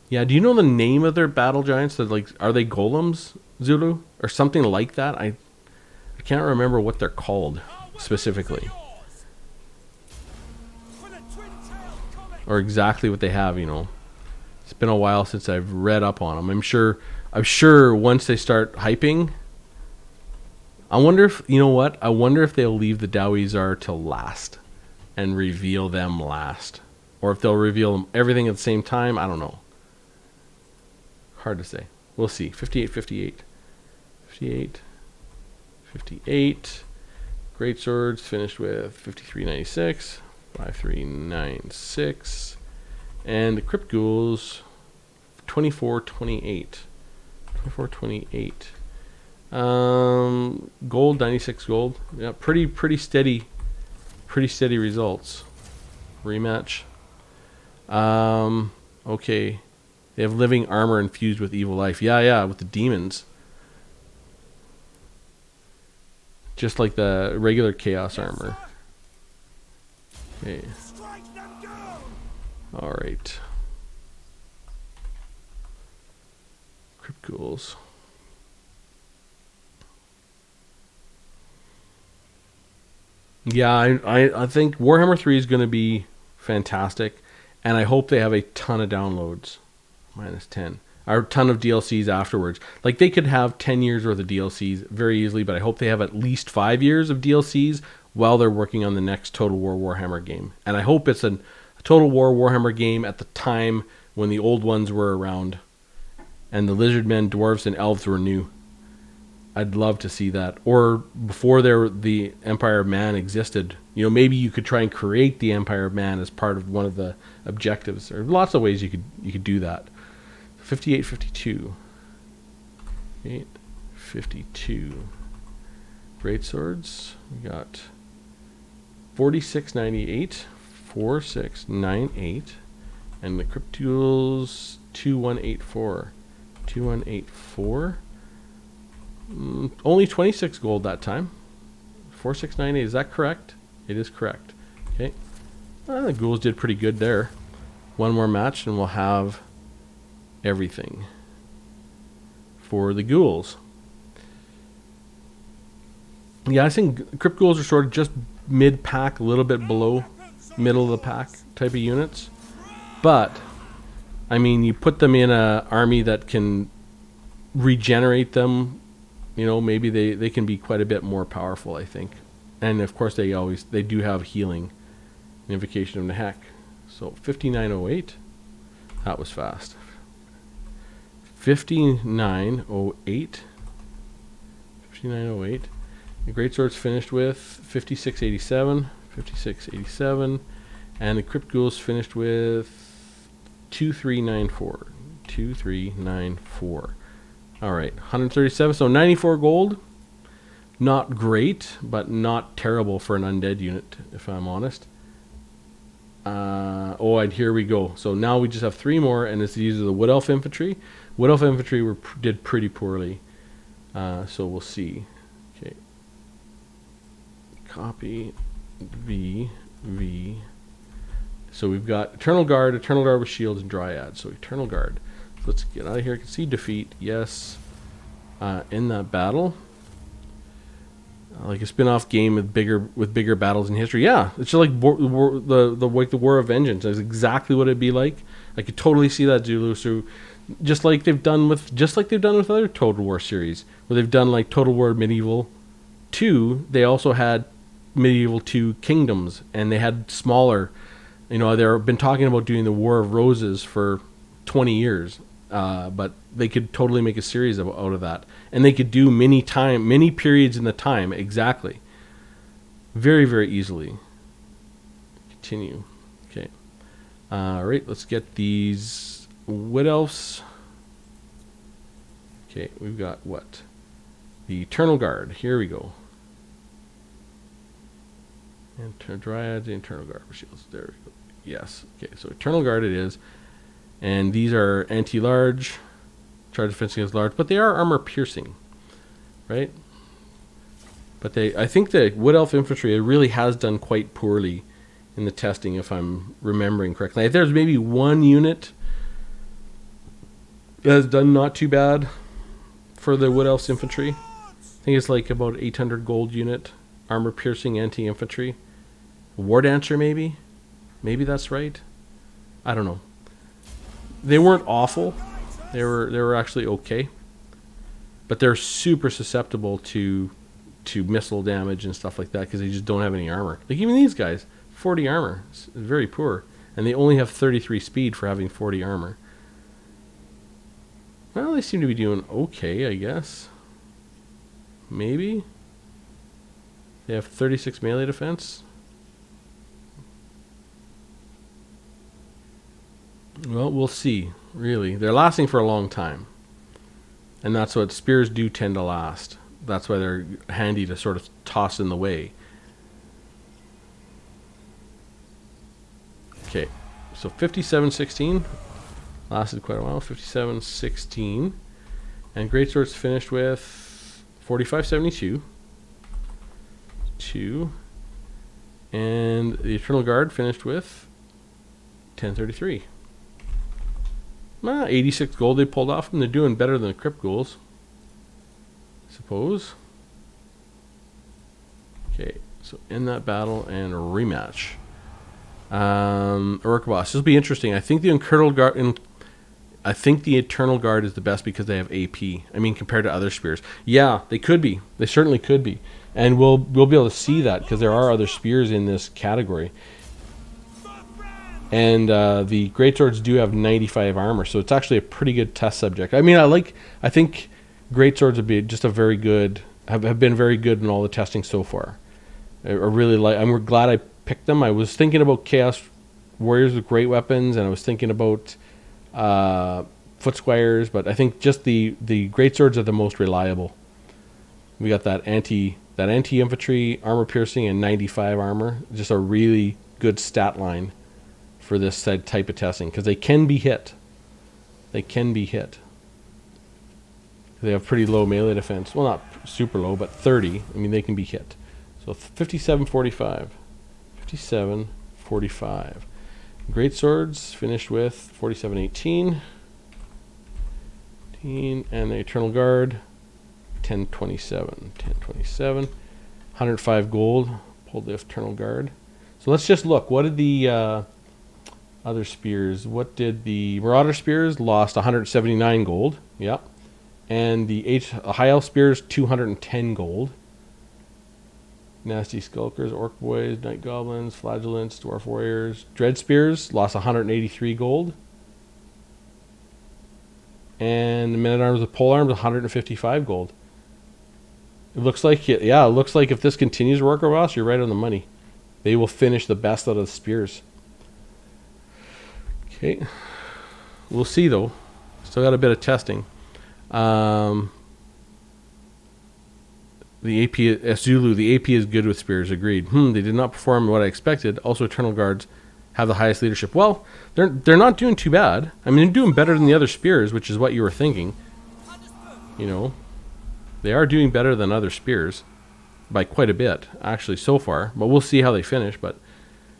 Yeah, do you know the name of their battle giants? Are they golems, Zulu? Or something like that? I can't remember what they're called specifically. Or exactly what they have, you know. It's been a while since I've read up on them. I'm sure once they start hyping, I wonder if, you know what? I wonder if they'll leave the Dowizar till last and reveal them last. Or if they'll reveal them everything at the same time. I don't know. Hard to say. We'll see. 58. Great swords finished with 5396. 5396. And the Crypt Ghouls 2428. 2428. Gold, 96 gold. Yeah, pretty steady results. Rematch. Okay. They have living armor infused with evil life. Yeah, with the demons. Just like the regular chaos armor. Okay. Alright. Crypt Ghouls. Yeah, I think Warhammer 3 is going to be fantastic, and I hope they have a ton of downloads. -10. Or a ton of DLCs afterwards. Like, they could have 10 years worth of DLCs very easily, but I hope they have at least 5 years of DLCs while they're working on the next Total War Warhammer game. And I hope it's a Total War Warhammer game at the time when the old ones were around and the lizardmen, dwarves, and elves were new. I'd love to see that. Or before the Empire of Man existed. You know, maybe you could try and create the Empire of Man as part of one of the objectives. There are lots of ways you could do that. 58-52. 8-52. Great swords. We got 4698. 4698. And the Crypt Ghouls 2184. 2184. Only 26 gold that time. 4698. Is that correct? It is correct. Okay. The ghouls did pretty good there. One more match and we'll have everything for the ghouls. Yeah, I think Crypt Ghouls are sort of just mid-pack, a little bit below middle of the pack type of units. But, I mean, you put them in an army that can regenerate them. You know, maybe they can be quite a bit more powerful, I think. And of course they do have healing. Invocation of Nehek. So 5908. That was fast. 5908. 5908. The Greatsword's finished with 5687. 5687. And the Crypt Ghoul's finished with 2394. 2394. Alright, 137. So 94 gold. Not great, but not terrible for an undead unit, if I'm honest. And here we go. So now we just have 3 more, and these are the Wood Elf Infantry. Wood Elf Infantry did pretty poorly. So we'll see. Okay. Copy. V. So we've got Eternal Guard with shields, and Dryad. So Eternal Guard. So let's get out of here. Concede defeat. Yes. In that battle. Like a spin-off game with bigger battles in history. Yeah, it's just like the War of Vengeance. That's exactly what it'd be like. I could totally see that Zulu. So just like they've done with other Total War series, where they've done like Total War Medieval 2. They also had Medieval 2 Kingdoms, and they had smaller. They've been talking about doing the War of Roses for 20 years, but they could totally make a series out of that, and they could do many periods in the time exactly, very, very easily. Continue. Okay. All right. Let's get these Wood Elves. Okay, we've got what? The Eternal Guard. Here we go. And Dryad, the Eternal Guard shields. There we go. Yes. Okay, so Eternal Guard it is. And these are anti-large, charge defense against large, but they are armor piercing, right? But I think the Wood Elf Infantry really has done quite poorly in the testing, if I'm remembering correctly. If there's maybe one unit that has done not too bad for the Wood Elf's Infantry. I think it's like about 800 gold unit, armor piercing anti-infantry. War Dancer maybe? Maybe that's right. I don't know. They weren't awful. They were actually okay. But they're super susceptible to missile damage and stuff like that because they just don't have any armor. Like even these guys, 40 armor. It's very poor. And they only have 33 speed for having 40 armor. Well, they seem to be doing okay, I guess. Maybe. They have 36 melee defense. Well, we'll see, really. They're lasting for a long time. And that's what spears do tend to last. That's why they're handy to sort of toss in the way. Okay, so 57-16. Lasted quite a while. 57-16. And Greatsword's finished with 45-72. 2. And the Eternal Guard finished with 1033. 86 gold they pulled off them. They're doing better than the Crypt Ghouls, I suppose. Okay, so in that battle and rematch. Orc Boss. This will be interesting. I think the Eternal Guard is the best because they have AP. I mean, compared to other spears. Yeah, they could be. They certainly could be. And we'll be able to see that because there are other spears in this category. And the Greatswords do have 95 armor, so it's actually a pretty good test subject. I mean, I think Greatswords would be just a very good, have been very good in all the testing so far. I really like. I'm glad I picked them. I was thinking about Chaos Warriors with great weapons, and I was thinking about Foot Squires, but I think just the Greatswords are the most reliable. We got that anti-infantry, armor piercing, and 95 armor. Just a really good stat line for this type of testing, because they can be hit. They can be hit. They have pretty low melee defense. Well, not super low, but 30. I mean, they can be hit. So 57-45. 57-45. Greatswords finished with 47-18. And the Eternal Guard 1027. 105 gold. Pulled the Eternal Guard. So let's just look. What did the other spears? What did the Marauder spears? Lost 179 gold. Yep. And the High Elf spears 210 gold. Nasty Skulkers, Orc Boys, Night Goblins, Flagellants, Dwarf Warriors, Dread Spears lost 183 gold. And the men at arms with pole arms, 155 gold. It looks like it. Yeah, it looks like if this continues, Worker Boss, you're right on the money. They will finish the best out of the spears. Okay, we'll see though. Still got a bit of testing. The AP Zulu. The AP is good with spears. Agreed. They did not perform what I expected. Also, Eternal Guards have the highest leadership. Well, they're not doing too bad. I mean, they're doing better than the other spears, which is what you were thinking. You know, they are doing better than other spears by quite a bit, actually, so far. But we'll see how they finish. But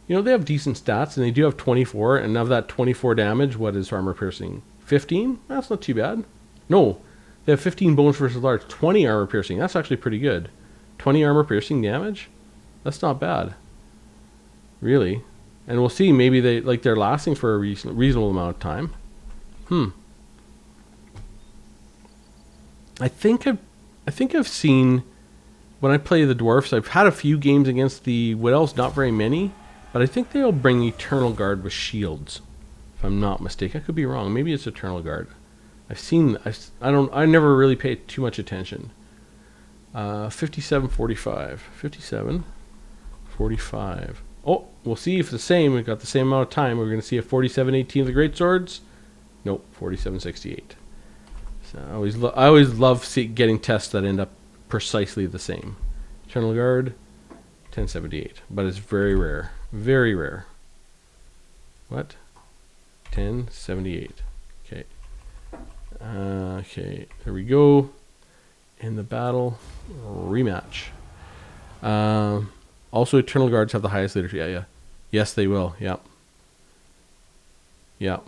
you know, they have decent stats, and they do have 24. And of that 24 damage, what is armor piercing? 15? That's not too bad. No, they have 15 bones versus large. 20 armor piercing. That's actually pretty good. 20 armor piercing damage. That's not bad, really. And we'll see. Maybe they're lasting for a reasonable amount of time. I think I've seen when I play the dwarfs. I've had a few games against the Wood Elves, not very many, but I think they'll bring Eternal Guard with shields, if I'm not mistaken. I could be wrong. Maybe it's Eternal Guard. I never really paid too much attention. 5745. 5745. Oh, we'll see if it's the same. We've got the same amount of time. We're going to see a 4718 of the Great Swords. Nope, 4768. So I always love getting tests that end up precisely the same. Eternal Guard, 1078. But it's very rare. Very rare. What? 1078. Okay. Okay, there we go. In the battle rematch. Also, Eternal Guards have the highest leadership. Yeah. Yes, they will. Yep. Yep.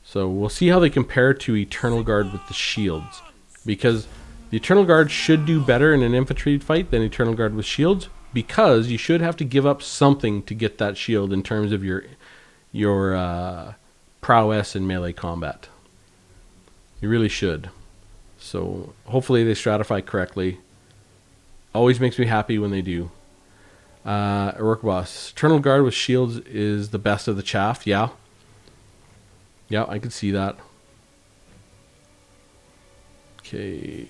So we'll see how they compare to Eternal Guard with the shields. Because the Eternal Guard should do better in an infantry fight than Eternal Guard with shields. Because you should have to give up something to get that shield in terms of your prowess in melee combat. You really should. So hopefully they stratify correctly. Always makes me happy when they do. Work Boss. Eternal Guard with shields is the best of the chaff. Yeah. Yeah, I could see that. Okay.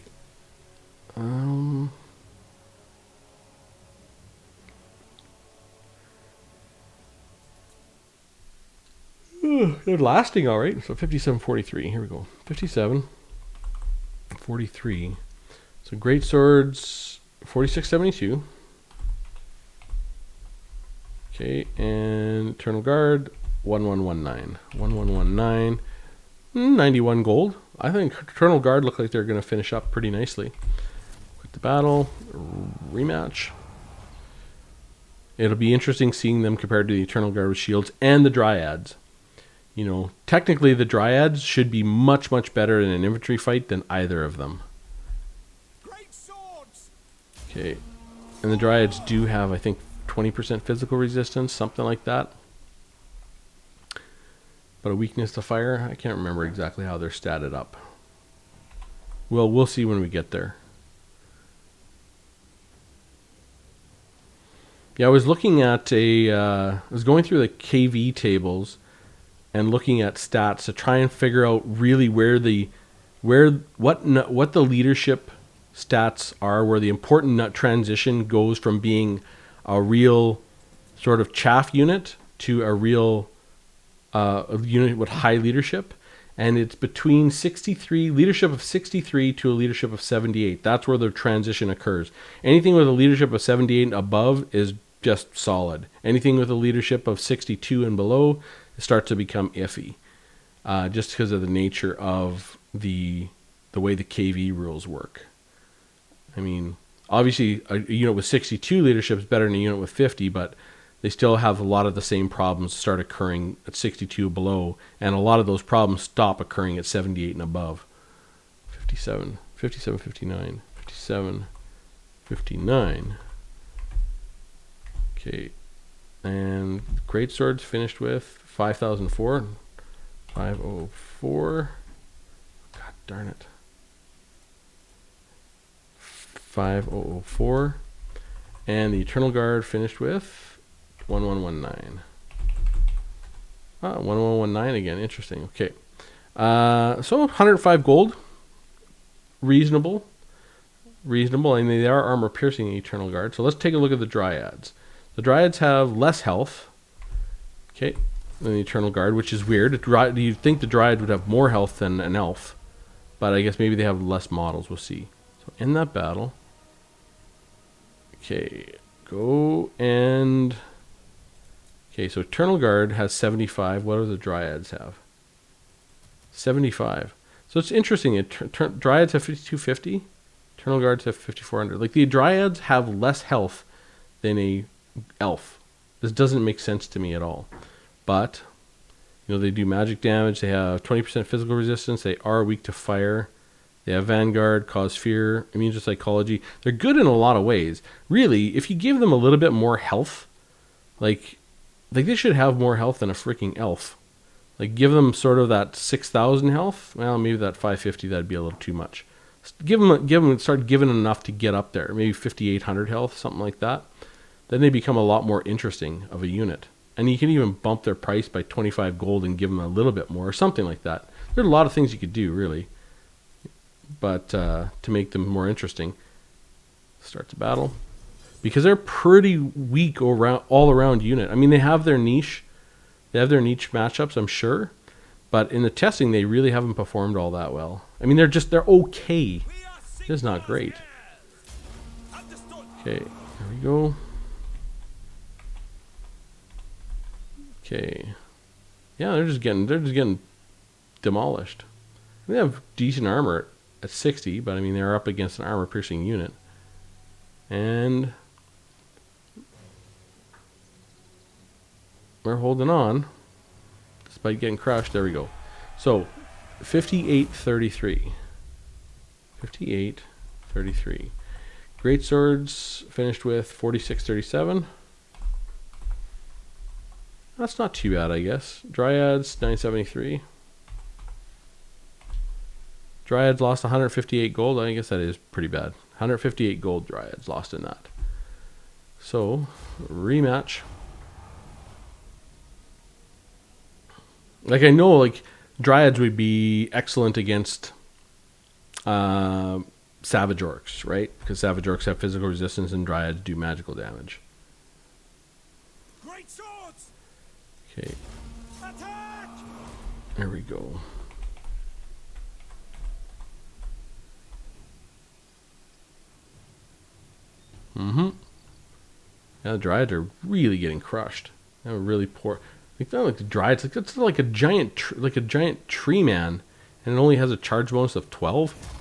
They're lasting all right. So 5743. Here we go. 5743. So Great Swords 4672. Okay, and Eternal Guard 1119. 1119. 91 gold. I think Eternal Guard look like they're going to finish up pretty nicely. Quit the battle. Rematch. It'll be interesting seeing them compared to the Eternal Guard with shields and the Dryads. You know, technically the Dryads should be much, much better in an infantry fight than either of them. Great swords. Okay. And the Dryads do have, I think, 20% physical resistance, something like that. But a weakness to fire, I can't remember exactly how they're statted up. Well, we'll see when we get there. Yeah, I was looking at I was going through the KV tables and looking at stats to try and figure out really what the leadership stats are, where the important nut transition goes from being a real sort of chaff unit to a real a unit with high leadership, and it's between 63 leadership of 63 to a leadership of 78. That's where the transition occurs. Anything with a leadership of 78 and above is just solid. Anything with a leadership of 62 and below starts to become iffy, just because of the nature of the way the KV rules work. I mean, obviously a unit with 62 leadership is better than a unit with 50, but they still have a lot of the same problems start occurring at 62 below, and a lot of those problems stop occurring at 78 and above. 57, 57, 59, 57, 59. Okay, and Great Swords finished with 5004. 504. God darn it. 5004. And the Eternal Guard finished with 1119. 1119 again. Interesting. Okay. So 105 gold, reasonable. Reasonable. I mean, they are armor piercing Eternal Guard. So let's take a look at the Dryads. The Dryads have less health, okay, than the Eternal Guard, which is weird. You'd think the Dryad would have more health than an elf, but I guess maybe they have less models. We'll see. So in that battle, okay, go and okay. So Eternal Guard has 75. What do the Dryads have? 75. So it's interesting. Dryads have 5250. Eternal Guards have 5400. Like the Dryads have less health than a elf. This doesn't make sense to me at all. But you know, they do magic damage. They have 20% physical resistance. They are weak to fire. They have Vanguard, cause fear, immune to psychology. They're good in a lot of ways. Really, if you give them a little bit more health, like they should have more health than a freaking elf. Like give them sort of that 6,000 health. Well, maybe that 550, that'd be a little too much. Start giving them enough to get up there. Maybe 5,800 health, something like that. Then they become a lot more interesting of a unit. And you can even bump their price by 25 gold and give them a little bit more or something like that. There's a lot of things you could do, really. But to make them more interesting, start the battle. Because they're pretty weak all around unit. I mean, they have their niche. They have their niche matchups, I'm sure. But in the testing, they really haven't performed all that well. I mean, they're okay. It's not great. Okay, here we go. Okay. Yeah, they're just getting demolished. They have decent armor at 60, but I mean they're up against an armor piercing unit. And we're holding on despite getting crushed. There we go. So 58-33. 58-33. Great swords finished with 46-37. That's not too bad, I guess. Dryads 973. Dryads lost 158 gold. I guess that is pretty bad. 158 gold Dryads lost in that. So rematch. Like I know, like Dryads would be excellent against Savage Orcs, right? Because Savage Orcs have physical resistance and Dryads do magical damage. Great swords! Okay. Attack! There we go. Yeah, the Dryads are really getting crushed. They're really poor. Like not like the Dryads. Like that's like a giant tree man, and it only has a charge bonus of 12.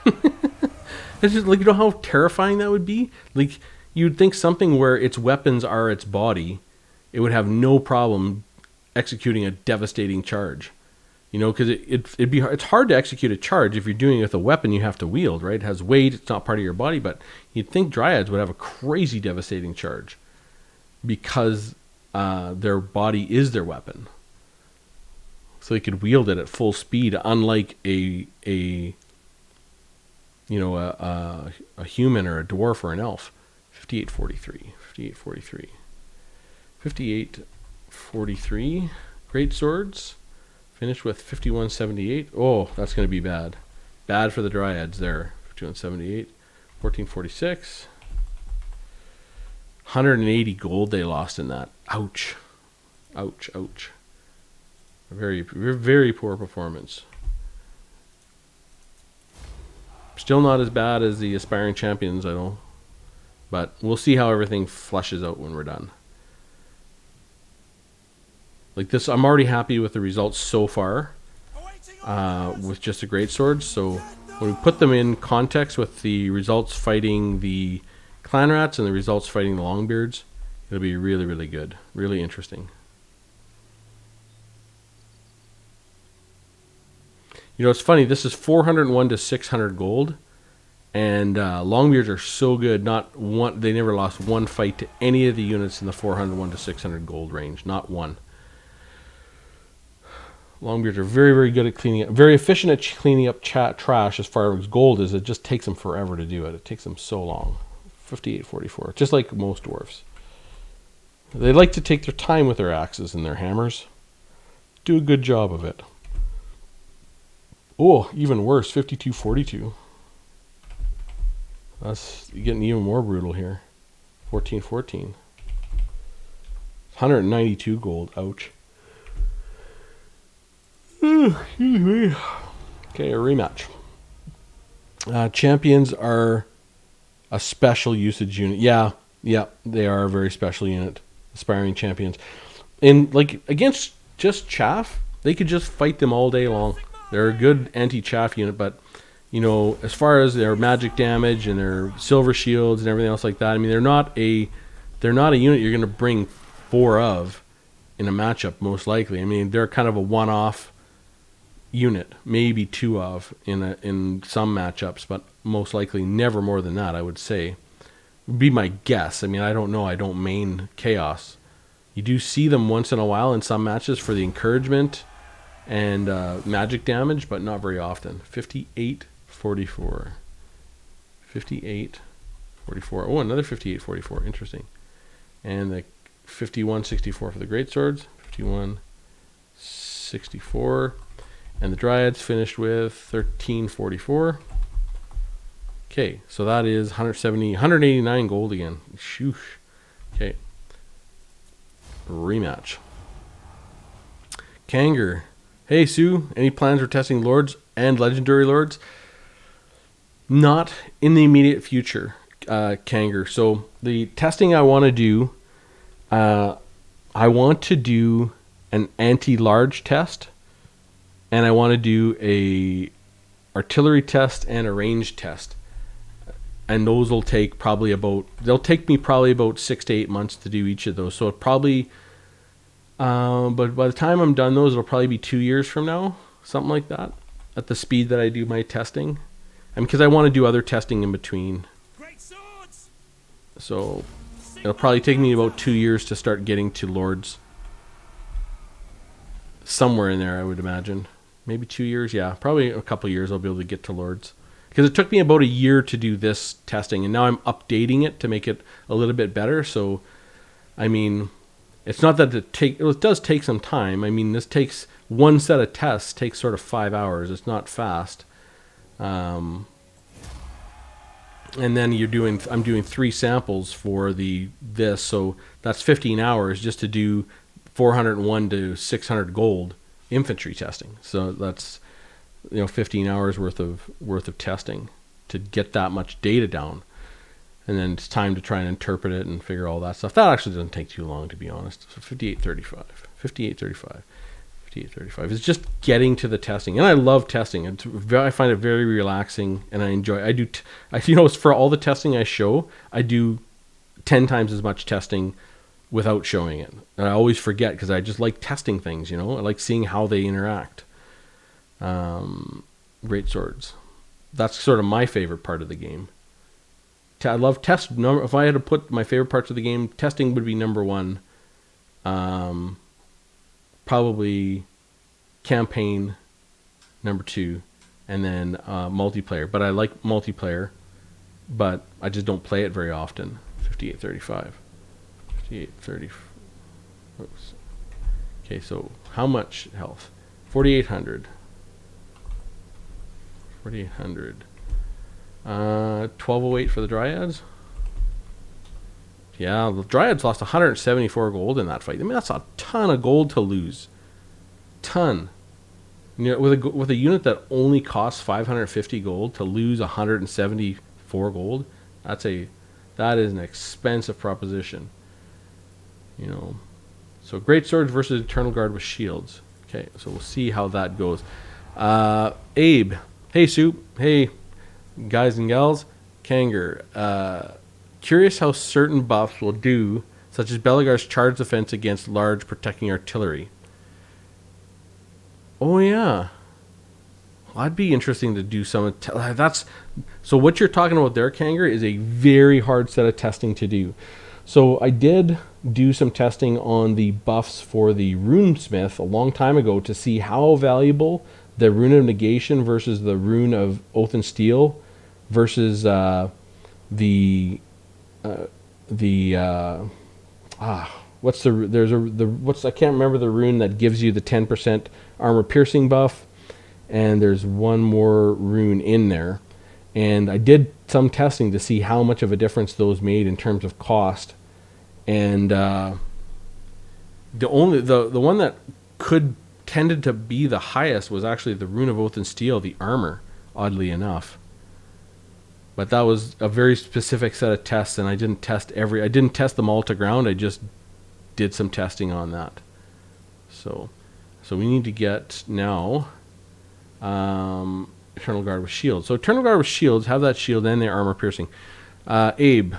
It's just like, you know how terrifying that would be. Like you'd think something where its weapons are its body, it would have no problem executing a devastating charge. You know, because it's hard to execute a charge if you're doing it with a weapon you have to wield, right? It has weight, it's not part of your body, but you'd think Dryads would have a crazy devastating charge because their body is their weapon. So they could wield it at full speed, unlike a human or a dwarf or an elf. 58-43. 58-43. 58-43. Great swords. Finished with 51-78. Oh, that's going to be bad. Bad for the Dryads there. 51-78. 14-46. 180 gold they lost in that. Ouch. Ouch, ouch. Very, very poor performance. Still not as bad as the aspiring champions, I know. But we'll see how everything fleshes out when we're done. Like this, I'm already happy with the results so far with just the great swords. So when we put them in context with the results fighting the clan rats and the results fighting the longbeards, it'll be really, really good, really interesting. You know, it's funny. This is 401 to 600 gold, and longbeards are so good. Not one, they never lost one fight to any of the units in the 401 to 600 gold range. Not one. Longbeards are very, very good at cleaning up, very efficient at cleaning up trash as far as gold is. It just takes them forever to do it. It takes them so long. 58-44, just like most dwarves. They like to take their time with their axes and their hammers. Do a good job of it. Oh, even worse, 52-42. That's getting even more brutal here. 14-14. 192 gold. Ouch. Excuse me. Okay, a rematch. Champions are a special usage unit. Yeah, they are a very special unit. Aspiring champions. And like against just chaff, they could just fight them all day long. They're a good anti-chaff unit, but you know, as far as their magic damage and their silver shields and everything else like that, I mean, they're not a unit you're going to bring 4 of in a matchup most likely. I mean, they're kind of a one-off unit, maybe 2 of in some matchups, but most likely never more than that, I would say. Would be my guess. I mean, I don't know. I don't main chaos. You do see them once in a while in some matches for the encouragement and magic damage, but not very often. 58-44. 58-44. Oh, another 58-44. Interesting. And the 51-64 for the greatswords. 51-64. And the dryads finished with 13-44. Okay, so that is 189 gold again. Shoosh. Okay. Rematch. Kanger. Hey, Sue. Any plans for testing lords and legendary lords? Not in the immediate future, Kanger. So the testing I want to do, I want to do an anti-large test, and I want to do a artillery test and a range test. And those will take they'll take me probably about 6 to 8 months to do each of those. So it probably, but by the time I'm done those, it'll probably be 2 years from now, something like that, at the speed that I do my testing. And because I want to do other testing in between. Great swords! So it'll probably take me about 2 years to start getting to lords. Somewhere in there, I would imagine. Maybe 2 years, yeah. Probably a couple years I'll be able to get to lords. Because it took me about a year to do this testing, and now I'm updating it to make it a little bit better. So, I mean, it's not that it does take some time. I mean, this takes one set of tests takes sort of 5 hours. It's not fast. And then I'm doing 3 samples for this, so that's 15 hours just to do 401 to 600 gold infantry testing. So that's 15 hours worth of testing to get that much data down, and then it's time to try and interpret it and figure all that stuff. That actually doesn't take too long, to be honest. So 58-35. It's just getting to the testing, and I love testing. I find it very relaxing, and I enjoy. For all the testing I show, I do 10 times as much testing without showing it. And I always forget because I just like testing things. I like seeing how they interact. Great swords. That's sort of my favorite part of the game. I love test. If I had to put my favorite parts of the game, testing would be number 1. Probably campaign number 2, and then multiplayer. But I like multiplayer, but I just don't play it very often. 58-35. 58-30. Oops. Okay, so how much health? 4,800. 4,800. 1208 for the dryads. Yeah, the dryads lost 174 gold in that fight. I mean, that's a ton of gold to lose. Ton. With a unit that only costs 550 gold to lose 174 gold, that is an expensive proposition. So great swords versus Eternal Guard with shields. Okay, so we'll see how that goes. Abe. Hey, Soup. Hey, guys and gals. Kanger. Curious how certain buffs will do, such as Belegar's charge defense against large protecting artillery. Oh, yeah. Well, that'd be interesting to do some. So what you're talking about there, Kanger, is a very hard set of testing to do. So I did do some testing on the buffs for the Runesmith a long time ago to see how valuable the Rune of Negation versus the Rune of Oath and Steel versus I can't remember the rune that gives you the 10% armor piercing buff, and there's one more rune in there. And I did some testing to see how much of a difference those made in terms of cost. And the one that tended to be the highest was actually the Rune of Oath and Steel, the armor, oddly enough. But that was a very specific set of tests, and I didn't test them all to ground. I just did some testing on that. So we need to get now Eternal Guard with shields. So Eternal Guard with shields, have that shield and their armor piercing. Abe,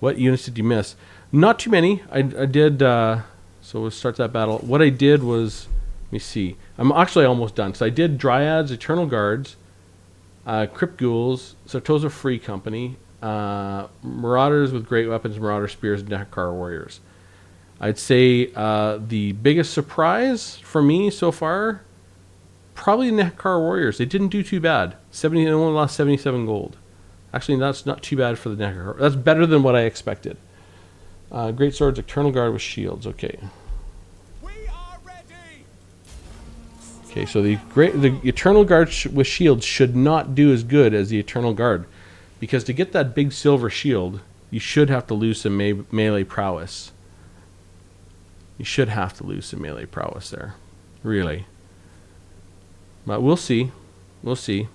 what units did you miss? Not too many. I did. So we'll start that battle. What I did was, let me see. I'm actually almost done. So I did Dryads, Eternal Guards, Crypt Ghouls, Sartosa Free Company, Marauders with Great Weapons, Marauder Spears, and Nekar Warriors. I'd say the biggest surprise for me so far, probably Nekar Warriors. They didn't do too bad. They only lost 77 gold. Actually, that's not too bad for the Nekar. That's better than what I expected. Great Swords, Eternal Guard with shields. Okay. We are ready. Okay, so the Eternal Guard with shields should not do as good as the Eternal Guard, because to get that big silver shield, you should have to lose some melee prowess. You should have to lose some melee prowess there, really. But we'll see. We'll see.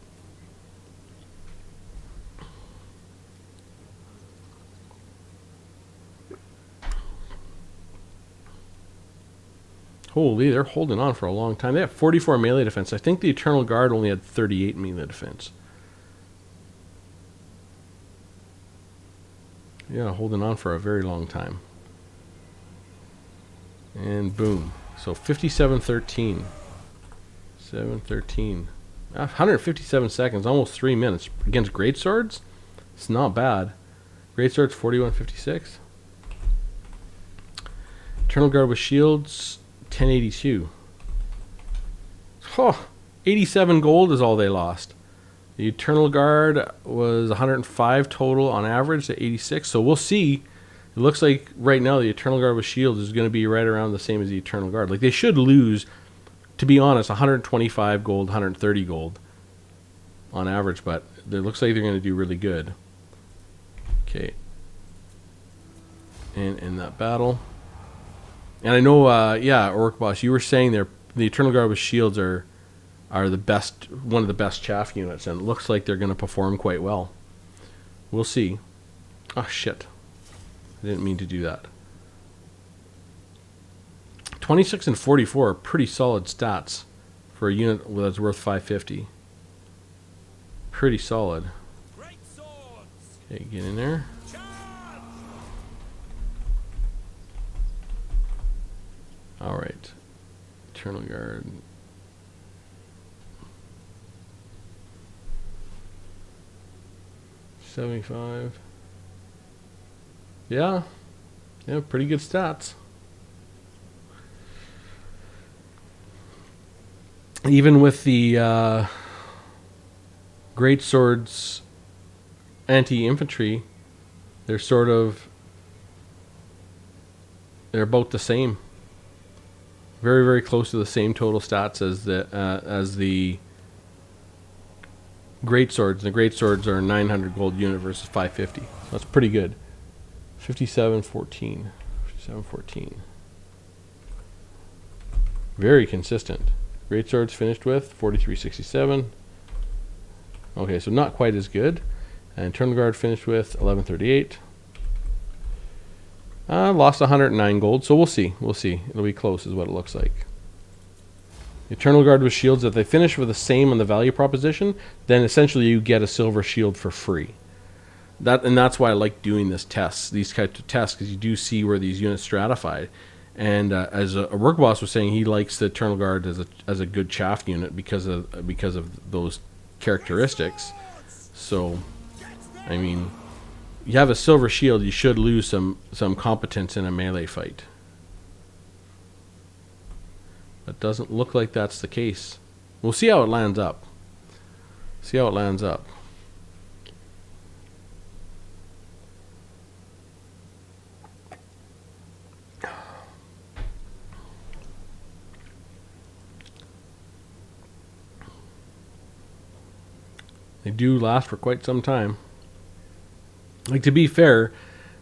Holy, they're holding on for a long time. They have 44 melee defense. I think the Eternal Guard only had 38 melee defense. Yeah, holding on for a very long time. And boom. So 57-13. 7-13. 157 seconds, almost 3 minutes. Against Great Swords? It's not bad. Great Swords 41-56. Eternal Guard with shields 1082. Oh, 87 gold is all they lost. The Eternal Guard was 105 total on average to 86. So we'll see. It looks like right now the Eternal Guard with shields is going to be right around the same as the Eternal Guard. Like, they should lose, to be honest, 125 gold, 130 gold on average, but it looks like they're going to do really good. Okay. And in that battle. And I know, yeah, Orc Boss, you were saying the Eternal Guard with shields are the best, one of the best chaff units, and it looks like they're going to perform quite well. We'll see. Oh, shit. I didn't mean to do that. 26 and 44 are pretty solid stats for a unit that's worth 550. Pretty solid. Great swords. Okay, get in there. Charge. All right. Eternal Guard. $75. Yeah. Yeah, pretty good stats. Even with the Great Swords anti-infantry, they're about the same. Very, very close to the same total stats as the Great Swords. The Great Swords are 900 gold unit versus 550. So that's pretty good. 57-14. 57-14. Very consistent. Great Swords finished with 43-67. Okay, so not quite as good. And Eternal Guard finished with 11-38. Lost 109 gold, so we'll see. We'll see. It'll be close is what it looks like. Eternal Guard with shields, if they finish with the same on the value proposition, then essentially you get a silver shield for free. That's why I like doing these types of tests, because you do see where these units stratify. And as a work boss was saying, he likes the Eternal Guard as a good chaff unit because of those characteristics. So, I mean, you have a silver shield, you should lose some competence in a melee fight. But doesn't look like that's the case. We'll see how it lands up. See how it lands up. do last for quite some time. Like, to be fair,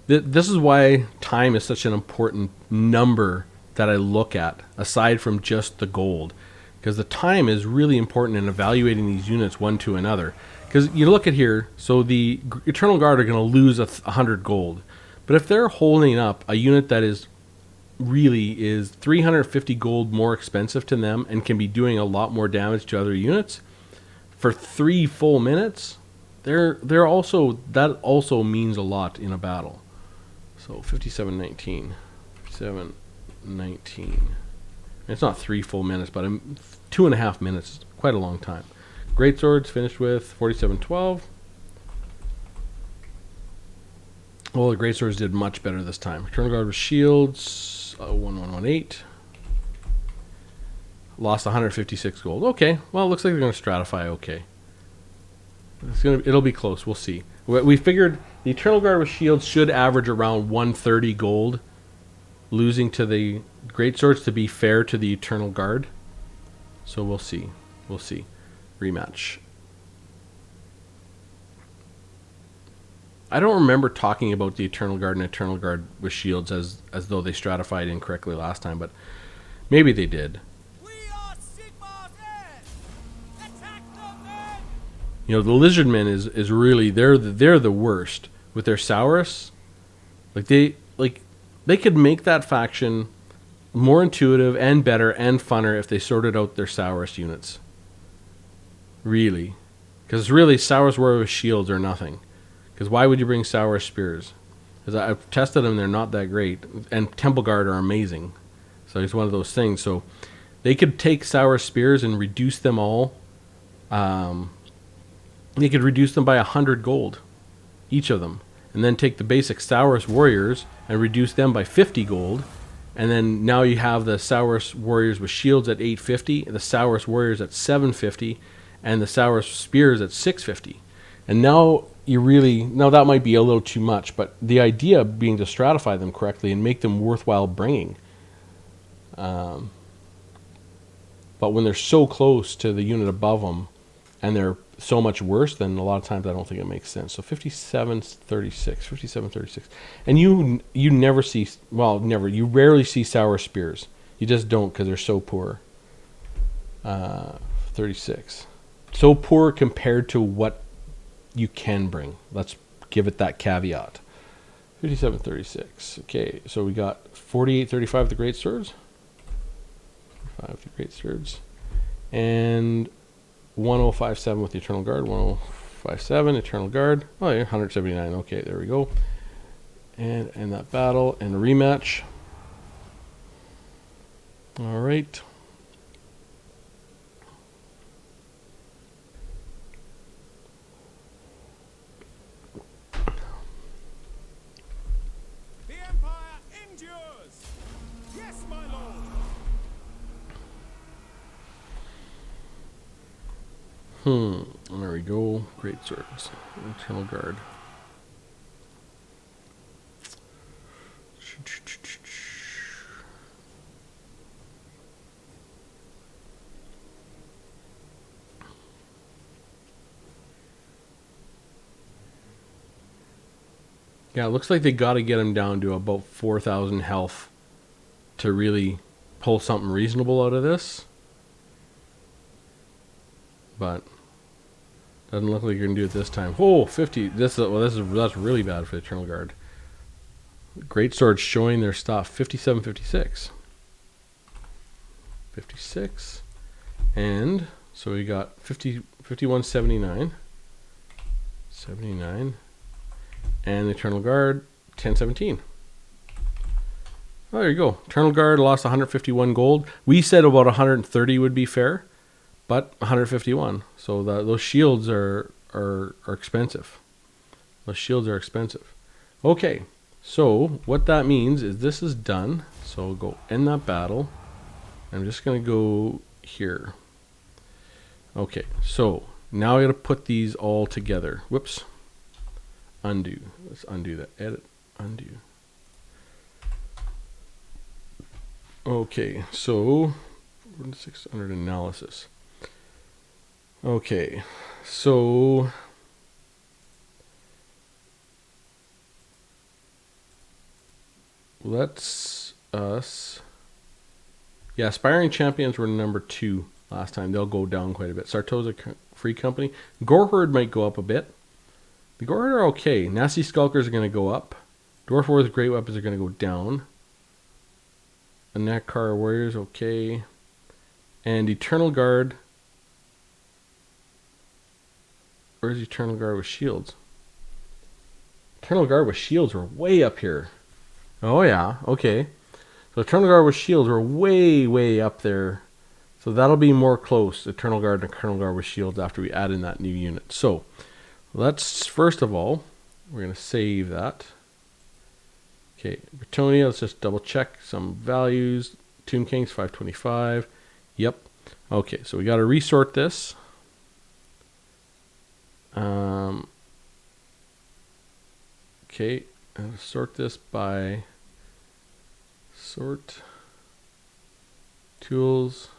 this is why time is such an important number that I look at, aside from just the gold. Because the time is really important in evaluating these units one to another. Because you look at here, so the Eternal Guard are going to lose 100 gold. But if they're holding up a unit that is 350 gold more expensive to them and can be doing a lot more damage to other units for 3 full minutes, they're also, that also means a lot in a battle. So 5719, 5719. It's not 3 full minutes, but 2.5 minutes is quite a long time. Great Swords finished with 4712. Well, the Great Swords did much better this time. Eternal Guard with shields, 1118. Lost 156 gold. Okay, well, it looks like they're going to stratify okay. It'll be close. We'll see. We figured the Eternal Guard with shields should average around 130 gold, losing to the Great Swords to be fair to the Eternal Guard. So we'll see. We'll see. Rematch. I don't remember talking about the Eternal Guard and Eternal Guard with shields as though they stratified incorrectly last time, but maybe they did. We are Sigmar's heirs. Attack the men. You know, the Lizardmen is really, they're the worst with their Saurus. They could make that faction more intuitive and better and funner if they sorted out their Saurus units. Really. Because really, Saurus Warrior with shields are nothing. Because why would you bring Saurus Spears? Because I've tested them, they're not that great. And Temple Guard are amazing. So it's one of those things. So they could take Saurus Spears and reduce them all. They could reduce them by 100 gold, each of them. And then take the basic Saurus Warriors and reduce them by 50 gold. And then now you have the Saurus Warriors with shields at 850, the Saurus Warriors at 750, and the Saurus Spears at 650. And now now that might be a little too much, but the idea being to stratify them correctly and make them worthwhile bringing. But when they're so close to the unit above them and they're so much worse, then a lot of times I don't think it makes sense. So 5736. And you never see, well, never, you rarely see Saurus Spears. You just don't, because they're so poor. 36. So poor compared to what you can bring. Let's give it that caveat. 5736. Okay, so we got 4835 the Great Swords. 5 the Great Swords. And 1057 with the Eternal Guard. 1057 Eternal Guard. Oh yeah, 179. Okay, there we go. And that battle and a rematch. All right. The Empire endures. Yes, my lord. There we go. Great Swords. Eternal Guard. Yeah, it looks like they got to get him down to about 4,000 health to really pull something reasonable out of this. But doesn't look like you're gonna do it this time. Oh, 50. That's really bad for the Eternal Guard. Great Swords showing their stuff. 57, 56. 56. And so we got 50, 51, 79. 79. And the Eternal Guard, 1017. Oh, there you go. Eternal Guard lost 151 gold. We said about 130 would be fair, but 151. So those shields are expensive. Those shields are expensive. Okay, so what that means is this is done. So we'll go end that battle. I'm just going to go here. Okay, so now I got to put these all together. Whoops. Undo. Let's undo that. Edit. Undo. Okay, so 600 analysis. Okay, so let's us. Yeah, Aspiring Champions were number 2 last time. They'll go down quite a bit. Sartosa Free Company. Goreherd might go up a bit. The Goreherd are okay. Nasty Skulkers are going to go up. Dwarf Warriors Great Weapons are going to go down. Anakar Warriors, okay. And Eternal Guard. Where's Eternal Guard with shields? Eternal Guard with shields were way up here. Oh yeah, okay. So Eternal Guard with shields were way, way up there. So that'll be more close, Eternal Guard and Eternal Guard with shields, after we add in that new unit. So let's, first of all, we're going to save that. Okay, Bretonia, let's just double check some values. Tomb Kings, 525. Yep. Okay, so we got to resort this. Okay, I'll sort this by sort tools,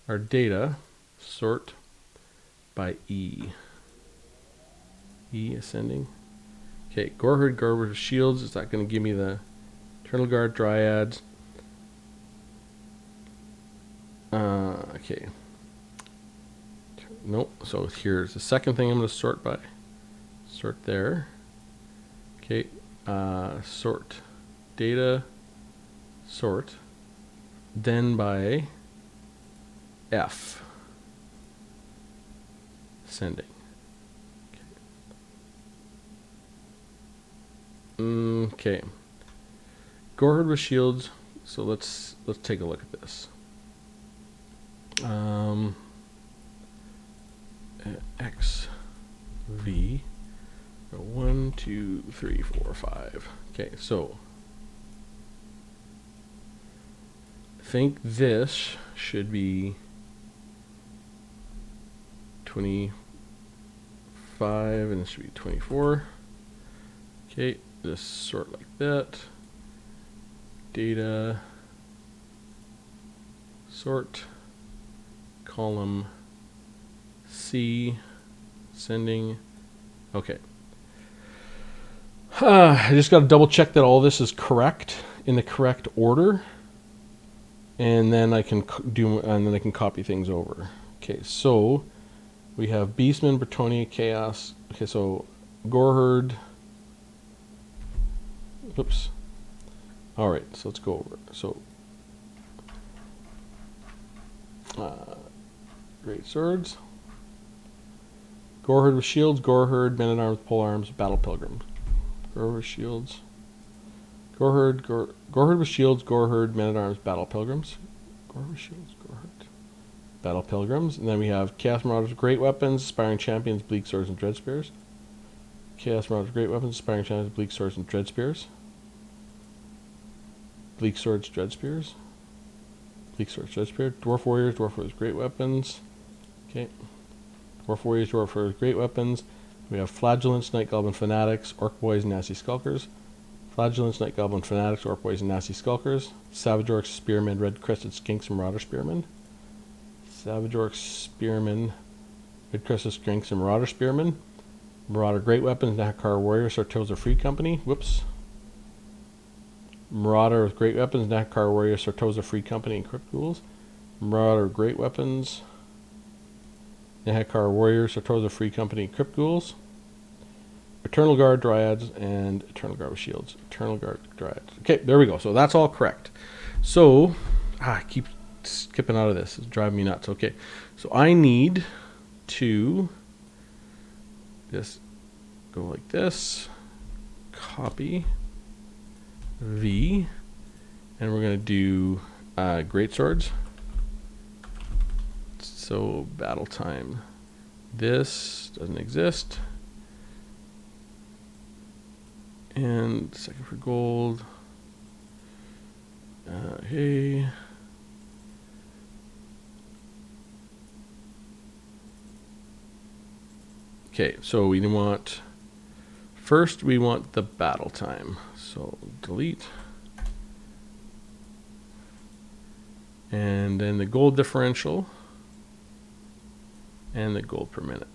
our data, sort by E. E ascending. Okay, Goreherd, Goreherd Shields. Is that going to give me the Eternal Guard Dryads? Okay. Nope. So here's the second thing I'm going to sort by. Sort there. Okay. Sort data. Sort. Then by F. Sending. Okay. Goreherd with shields. So let's take a look at this. X V 1 2 3 4 5. Okay, so I think this should be 25 and this should be 24. Okay, just sort like that. Data sort column C sending. Okay. I just got to double check that all this is correct in the correct order, and then I can copy things over. Okay, so we have Beastman, Bretonia, Chaos. Okay, so Goreherd. Oops. All right, so let's go over it. So Great Swords. Goreherd with shields, Goreherd, Men at Arms, Pole Arms, Battle Pilgrims. Goreherd with shields. Goreherd with shields, Goreherd, Men at Arms, Battle Pilgrims. Goreherd with shields, Goreherd, Battle Pilgrims. And then we have Chaos Marauders, Great Weapons, Aspiring Champions, Bleak Swords, and Dread Spears. Chaos Marauders, Great Weapons, Aspiring Champions, Bleak Swords, and Dread Spears. Bleak Swords, Dread Spears. Bleak Swords, Dread Spear. Dwarf Warriors, Great Weapons. Okay. Dwarf Warriors, Great Weapons. We have Flagellants, Night Goblin Fanatics, Orc Boys, Nasty Skulkers. Flagellants, Night Goblin Fanatics, Orc Boys, and Nasty Skulkers. Savage Orcs, Spearmen, Red Crested Skinks, and Marauder Spearmen. Savage Orcs, Spearmen, Red Crested Skinks, and Marauder Spearmen. Marauder Great Weapons, Nakar Warriors, Sartosa Free Company. Whoops. Marauder with Great Weapons, Nakar Warriors, Sartosa Free Company, and Crypt Ghouls. Marauder Great Weapons, Nahakar Warriors, Sartosa Free Company, Crypt Ghouls. Eternal Guard Dryads, and Eternal Guard with Shields. Eternal Guard Dryads. Okay, there we go. So that's all correct. So, I keep skipping out of this. It's driving me nuts. Okay, so I need to just go like this. Copy V, and we're going to do Great Swords. So battle time. This doesn't exist. And second for gold. Hey. Okay, so we want, first we want the battle time. So delete. And then the gold differential. And the gold per minute.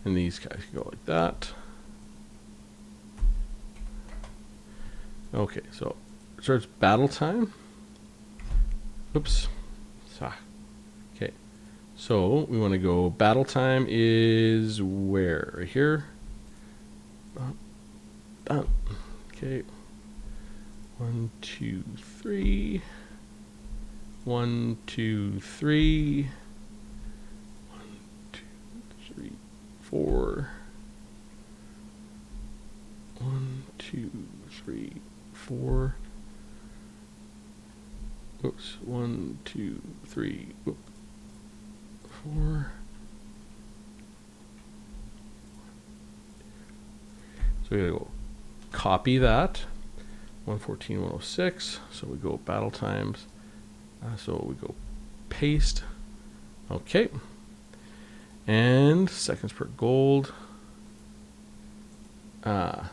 And these guys go like that. Okay, so it starts battle time. Oops. Okay. So we want to go battle time is where? Right here. Done. Okay. 1, 2, 3. 1, 2, 3. 1, 2, 3, 4. 1, 2, 3, 4. Oops. 1, 2, 3. 4. So we gotta go copy that. 114, 106. So we go battle times. So we go paste. Okay. And seconds per gold. Gold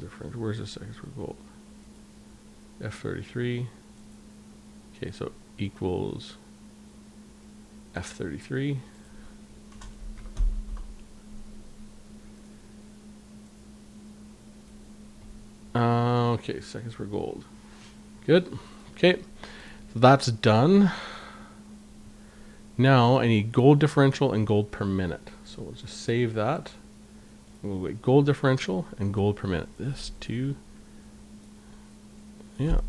difference. Where's the seconds per gold? F33. Okay, so equals F33. Okay, seconds per gold. Good. Okay, so that's done. Now I need gold differential and gold per minute. So we'll just save that. We'll get gold differential and gold per minute. This two. Yeah.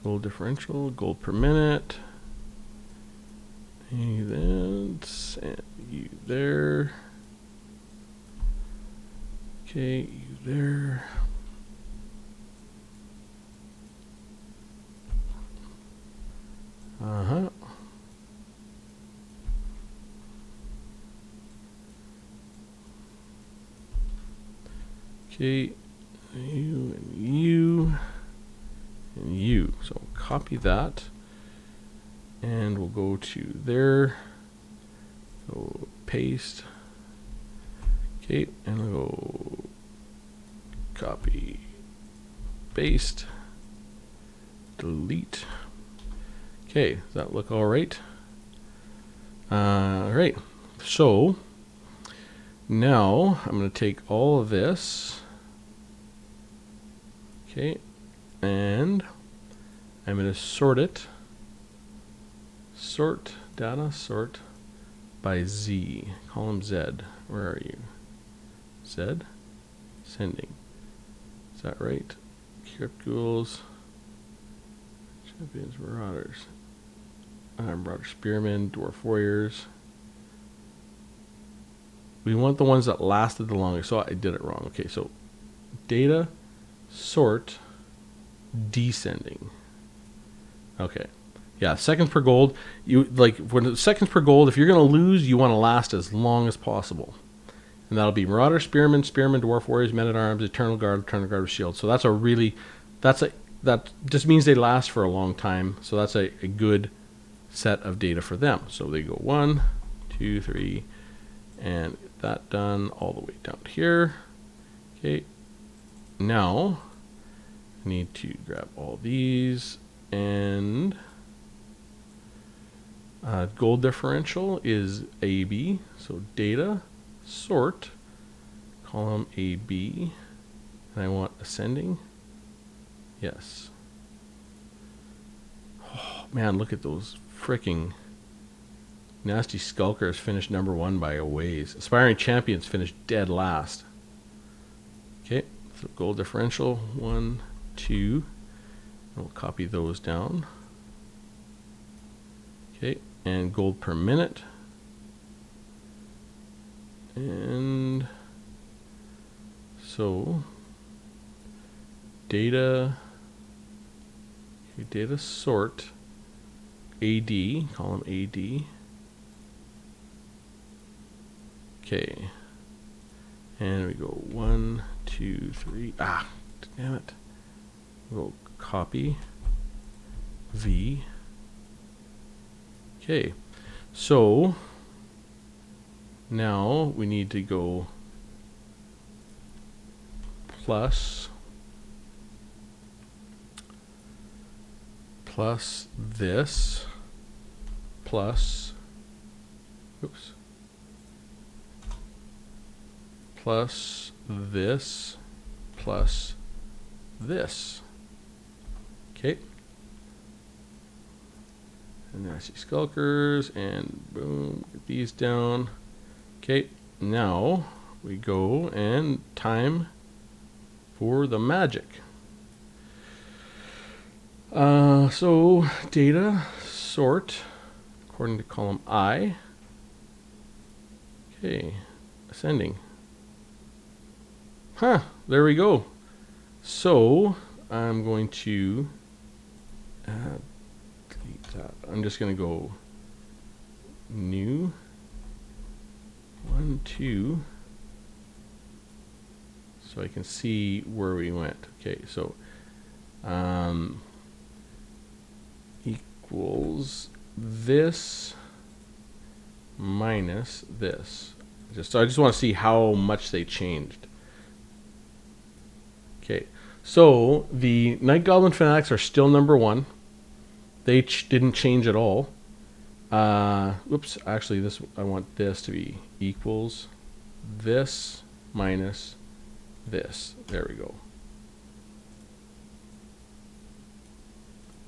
Gold differential, gold per minute. And then send you there. Okay, you there. Uh-huh. Okay, you and you and you. So copy that. And we'll go to there. So paste. Okay, and we'll go copy, paste, delete. Okay, does that look all right? All right, so now I'm going to take all of this, okay, and I'm going to sort it. Sort data, sort by Z, column Z. Where are you? Z, sending. Is that right? Cryptules, champions, marauders, marauder spearmen, dwarf warriors. We want the ones that lasted the longest. So I did it wrong. Okay, so data, sort, descending. Okay. Yeah, seconds per gold. You like when seconds per gold. If you're going to lose, you want to last as long as possible, and that'll be marauder, spearmen, dwarf warriors, men at arms, eternal guard with shield. So that just means they last for a long time. So that's a good set of data for them. So they go 1, 2, 3, and that done all the way down here. Okay. Now I need to grab all these and. Gold differential is AB, so data, sort, column AB, and I want ascending. Yes. Oh, man, look at those freaking nasty skulkers finished number 1 by a ways. Aspiring champions finished dead last. Okay, so gold differential, 1, 2, and we'll copy those down. Okay, and gold per minute. And so data sort AD, column AD. Okay. And we go 1, 2, 3. Ah, damn it. We'll copy V. Okay, so now we need to go plus this plus, oops, plus this plus this. Okay. And then I see skulkers, and boom, get these down. Okay, now we go and time for the magic. So data sort according to column I. Okay, ascending. Huh, there we go. So I'm going to delete that. I'm just going to go new 1, 2, so I can see where we went. Okay, so equals this minus this. So I just want to see how much they changed. Okay, so the Night Goblin Fanatics are still number 1. They didn't change at all. Whoops, actually this, I want this to be equals this minus this. There we go.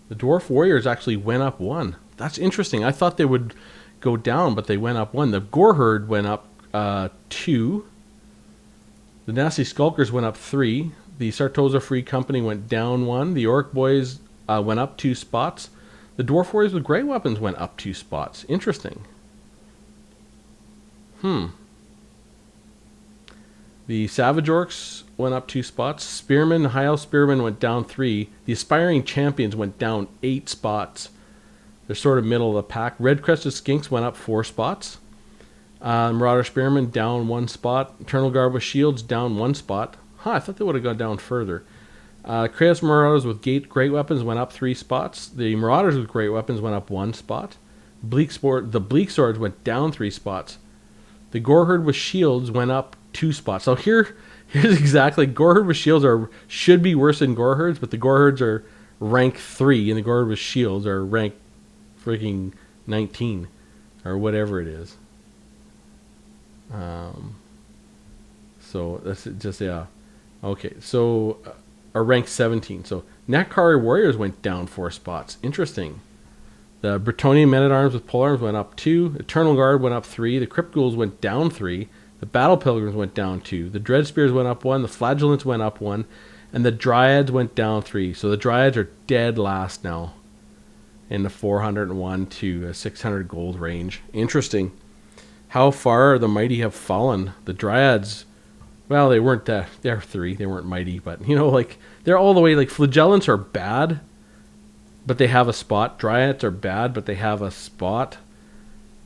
The Dwarf Warriors actually went up 1. That's interesting. I thought they would go down, but they went up 1. The Gore Herd went up 2. The Nasty Skulkers went up 3. The Sartosa Free Company went down 1. The Orc Boys went up 2 spots. The Dwarf Warriors with Great Weapons went up 2 spots. Interesting. The Savage Orcs went up 2 spots. Spearmen, High Elf Spearmen went down 3. The Aspiring Champions went down 8 spots. They're sort of middle of the pack. Red Crested Skinks went up 4 spots. Marauder Spearmen down 1 spot. Eternal Guard with Shields down 1 spot. I thought they would have gone down further. Kratos Marauders with Great Weapons went up 3 spots. The Marauders with Great Weapons went up 1 spot. The Bleak Swords went down 3 spots. The Gore Herd with Shields went up 2 spots. So here's exactly, Gore Herd with Shields should be worse than Gore Herds, but the Gore Herds are rank 3, and the Gore Herd with Shields are rank freaking 19, or whatever it is. So that's just, yeah. Okay, so are rank 17. So Nakari Warriors went down 4 spots. Interesting. The Bretonnian Men-at-Arms with Polearms went up 2. Eternal Guard went up 3. The Crypt Ghouls went down 3. The Battle Pilgrims went down 2. The Dread Spears went up 1. The Flagellants went up 1. And the Dryads went down 3. So the Dryads are dead last now in the 401 to 600 gold range. Interesting. How far the mighty have fallen. The Dryads, well, they weren't, they're 3. They weren't mighty, but, like, they're all the way, like, Flagellants are bad, but they have a spot. Dryads are bad, but they have a spot.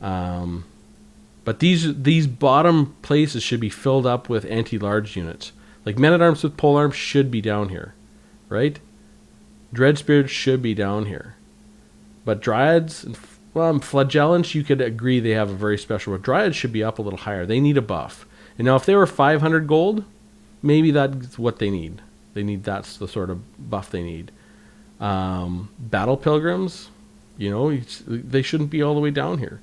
But these bottom places should be filled up with anti-large units. Like Men-at-Arms with Polearms should be down here, right? Dreadspears should be down here. But Dryads, well, Flagellants, you could agree they have a very special, but Dryads should be up a little higher. They need a buff. And now if they were 500 gold, maybe that's what they need. That's the sort of buff they need. Battle Pilgrims, they shouldn't be all the way down here.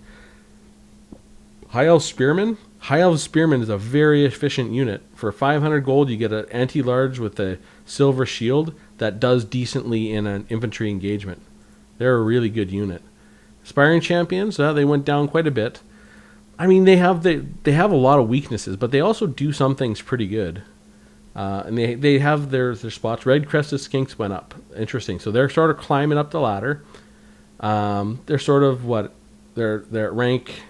High Elf Spearmen. High Elf Spearmen is a very efficient unit. For 500 gold, you get an anti-large with a silver shield that does decently in an infantry engagement. They're a really good unit. Aspiring Champions, they went down quite a bit. I mean, they have a lot of weaknesses, but they also do some things pretty good. And they have their spots. Red Crested Skinks went up. Interesting. So they're sort of climbing up the ladder. They're sort of they're at rank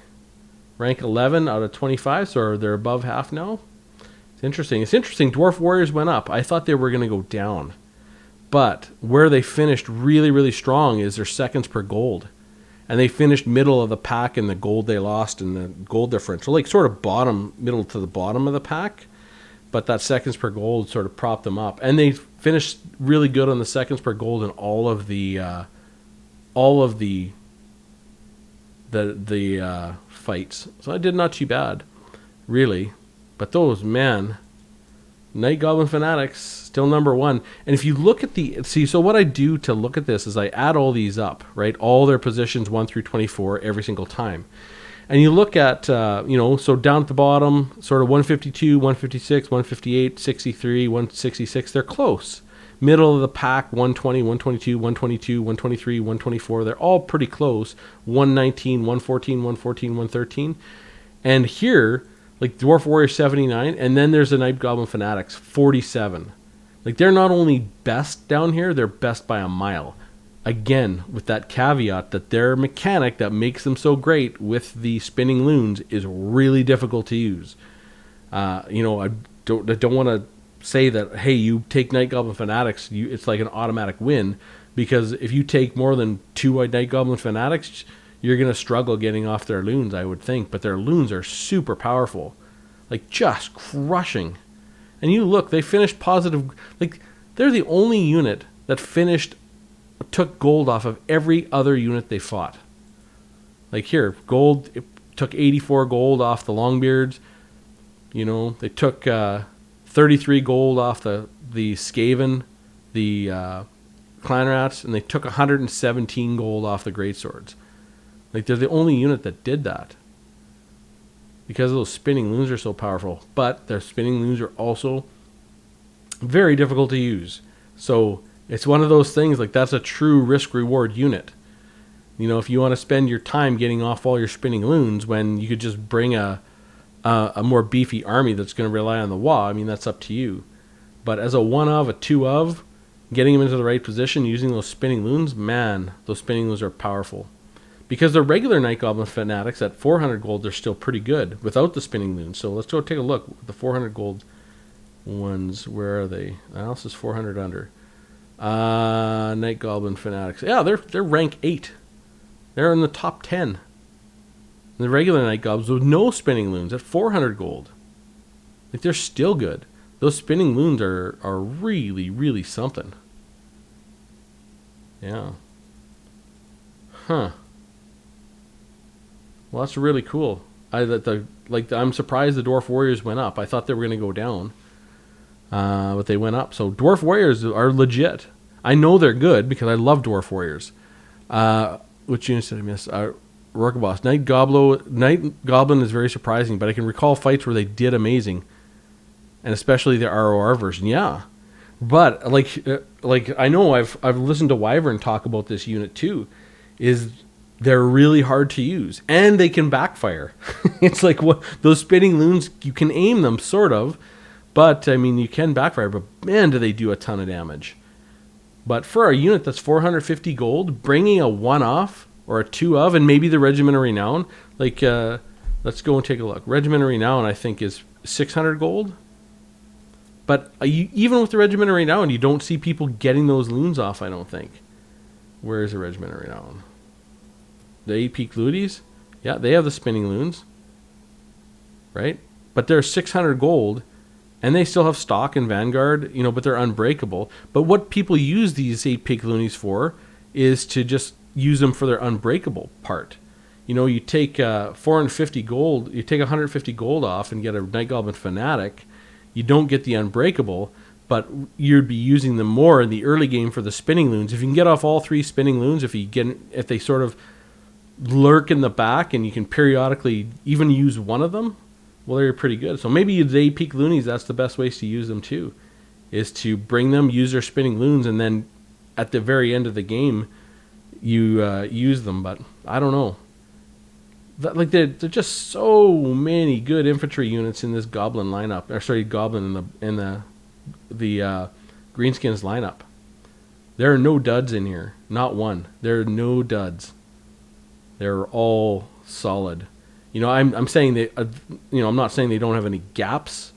11 out of 25, so they're above half now. It's interesting. Dwarf Warriors went up. I thought they were going to go down. But where they finished really, really strong is their seconds per gold. And they finished middle of the pack in the gold they lost and the gold differential. Like sort of middle to the bottom of the pack. But that seconds per gold sort of propped them up. And they finished really good on the seconds per gold in all of the fights. So I did not too bad, really. But those, man, Night Goblin Fanatics, still number 1. And if you look at so what I do to look at this is I add all these up, right? All their positions 1 through 24 every single time. And you look at, so down at the bottom, sort of 152, 156, 158, 63, 166, they're close. Middle of the pack, 120, 122, 122, 123, 124, they're all pretty close. 119, 114, 114, 113. And here, like Dwarf Warrior 79, and then there's the Night Goblin Fanatics, 47. Like, they're not only best down here, they're best by a mile. Again, with that caveat that their mechanic that makes them so great with the spinning loons is really difficult to use. I don't want to say that, hey, you take Night Goblin Fanatics, it's like an automatic win, because if you take more than 2 Night Goblin Fanatics, you're going to struggle getting off their loons, I would think. But their loons are super powerful, like just crushing. And you look, they finished positive. Like, they're the only unit that took gold off of every other unit they fought. Like here, gold, it took 84 gold off the Longbeards. They took 33 gold off the Skaven, the Clan Rats, and they took 117 gold off the Greatswords. Like, they're the only unit that did that. Because those spinning loons are so powerful. But their spinning loons are also very difficult to use. So it's one of those things, like, that's a true risk-reward unit. If you want to spend your time getting off all your spinning loons when you could just bring a more beefy army that's going to rely on the WA, that's up to you. But as a 1 of, a 2 of, getting them into the right position using those spinning loons, man, those spinning loons are powerful. Because the regular Night Goblin Fanatics at 400 gold, they're still pretty good without the spinning loons. So let's go take a look. The 400 gold ones, where are they? Else is 400 under. Night Goblin Fanatics. Yeah, they're rank 8. They're in the top 10. The regular Night Goblins with no spinning loons at 400 gold. Like, they're still good. Those spinning loons are really, really something. Yeah. Huh. Well, that's really cool. I'm surprised the Dwarf Warriors went up. I thought they were going to go down, but they went up. So Dwarf Warriors are legit. I know they're good because I love Dwarf Warriors. Which units did I miss? Rourke Boss. Night Goblin is very surprising, but I can recall fights where they did amazing, and especially the ROR version. Yeah, but like I know I've listened to Wyvern talk about this unit too. They're really hard to use, and they can backfire. It's like, what, those spinning loons, you can aim them, sort of, but, you can backfire, but man, do they do a ton of damage. But for a unit that's 450 gold, bringing a 1 off, or a 2 of, and maybe the Regiment of Renown, let's go and take a look. Regiment of Renown, I think, is 600 gold. But even with the Regiment of Renown, you don't see people getting those loons off, I don't think. Where is the Regiment of Renown? The 8 Peak Ludies, yeah, they have the spinning loons, right? But they're 600 gold, and they still have stock in Vanguard, but they're unbreakable. But what people use these 8 Peak Loonies for is to just use them for their unbreakable part. You take 450 gold, you take 150 gold off and get a Night Goblin Fanatic. You don't get the unbreakable, but you'd be using them more in the early game for the spinning loons. If you can get off all 3 spinning loons, if they sort of lurk in the back and you can periodically even use one of them, well, they're pretty good. So maybe the 8 Peak Loonies, that's the best ways to use them too, is to bring them, use their spinning loons, and then at the very end of the game, you use them. But I don't know. They're just so many good infantry units in this Goblin lineup. Or sorry, Goblin in the Greenskins lineup. There are no duds in here. Not one. There are no duds. They're all solid. I'm saying that. I'm not saying they don't have any gaps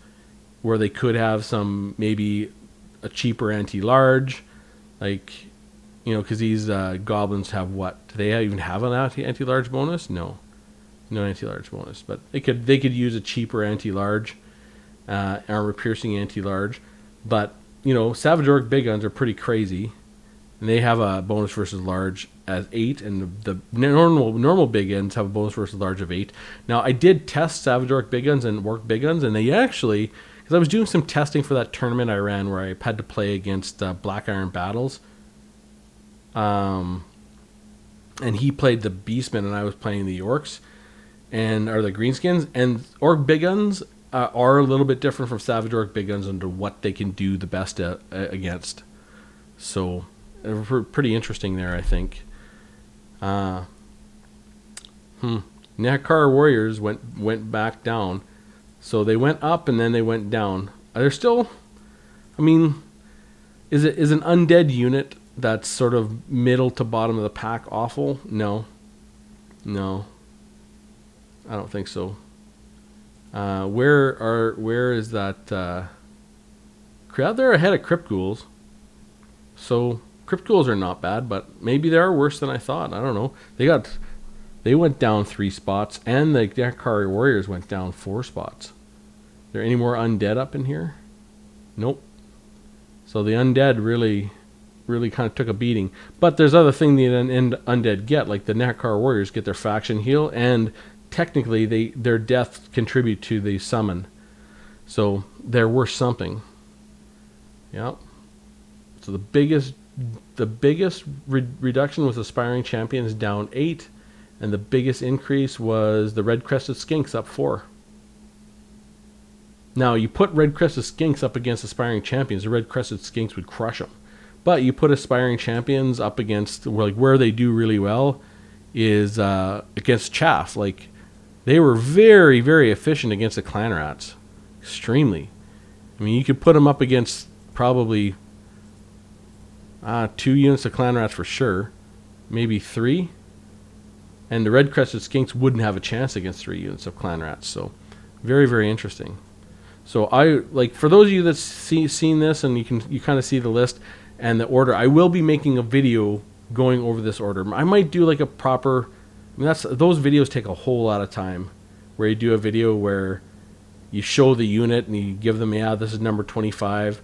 where they could have some, maybe a cheaper anti-large, because these goblins have what? Do they even have an anti-large bonus? No anti-large bonus. But they could use a cheaper anti-large, armor piercing anti-large. But Savage Orc big guns are pretty crazy. And they have a bonus versus large as 8, and the normal big guns have a bonus versus large of 8. Now, I did test Savage Orc big guns and Orc big guns, and they actually, because I was doing some testing for that tournament I ran where I had to play against Black Iron Battles, and he played the Beastmen and I was playing the Orcs, and are the greenskins. And orc big guns are a little bit different from savage orc big guns into what they can do the best against. So pretty interesting there, I think. Nakar warriors went back down, so they went up and then they went down. They're still, I mean, is an undead unit that's sort of middle to bottom of the pack awful? No, I don't think so. Where is that? They're ahead of Crypt Ghouls. So Crypt Ghouls are not bad, but maybe they are worse than I thought. I don't know. They went down 3 spots, and the Dakari Warriors went down 4 spots. Are there any more undead up in here? Nope. So the undead really kind of took a beating. But there's other things the undead get, like the Nakar Warriors get their faction heal, and technically their deaths contribute to the summon. So they're worth something. Yep. So the biggest reduction was Aspiring Champions down 8, and the biggest increase was the Red Crested Skinks up 4. Now, you put Red Crested Skinks up against Aspiring Champions, the Red Crested Skinks would crush them. But you put Aspiring Champions up against, like, where they do really well is against Chaff. Like, they were very, very efficient against the Clan Rats. Extremely. I mean, you could put them up against probably 2 units of Clan Rats for sure. Maybe 3. And the Red Crested Skinks wouldn't have a chance against 3 units of Clan Rats. So, very, very interesting. So for those of you that's seen this, and you kind of see the list and the order, I will be making a video going over this order. I might do like a proper, those videos take a whole lot of time, where you do a video where you show the unit and you give them, this is number 25.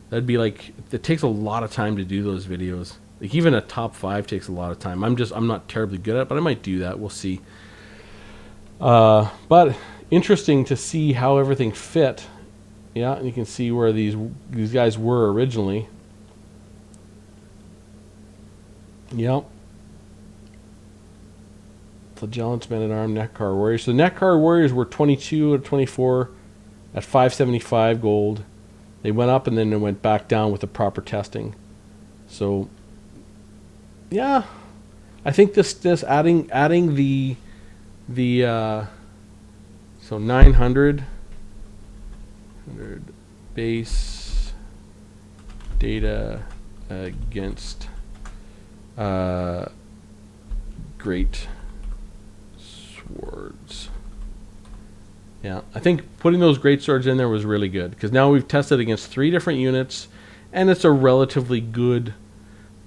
That'd be like, it takes a lot of time to do those videos. Like even a top 5 takes a lot of time. I'm not terribly good at it, but I might do that. We'll see. But interesting to see how everything fit. Yeah, and you can see where these guys were originally. Yep. Flagellants, Men-at-Arms, Nekar Warriors. So the Nekar Warriors were 22 or 24 at 575 gold. They went up and then they went back down with the proper testing. So, yeah, I think this adding the so 900 base data against great swords. Yeah, I think putting those great swords in there was really good, because now we've tested against 3 different units, and it's a relatively good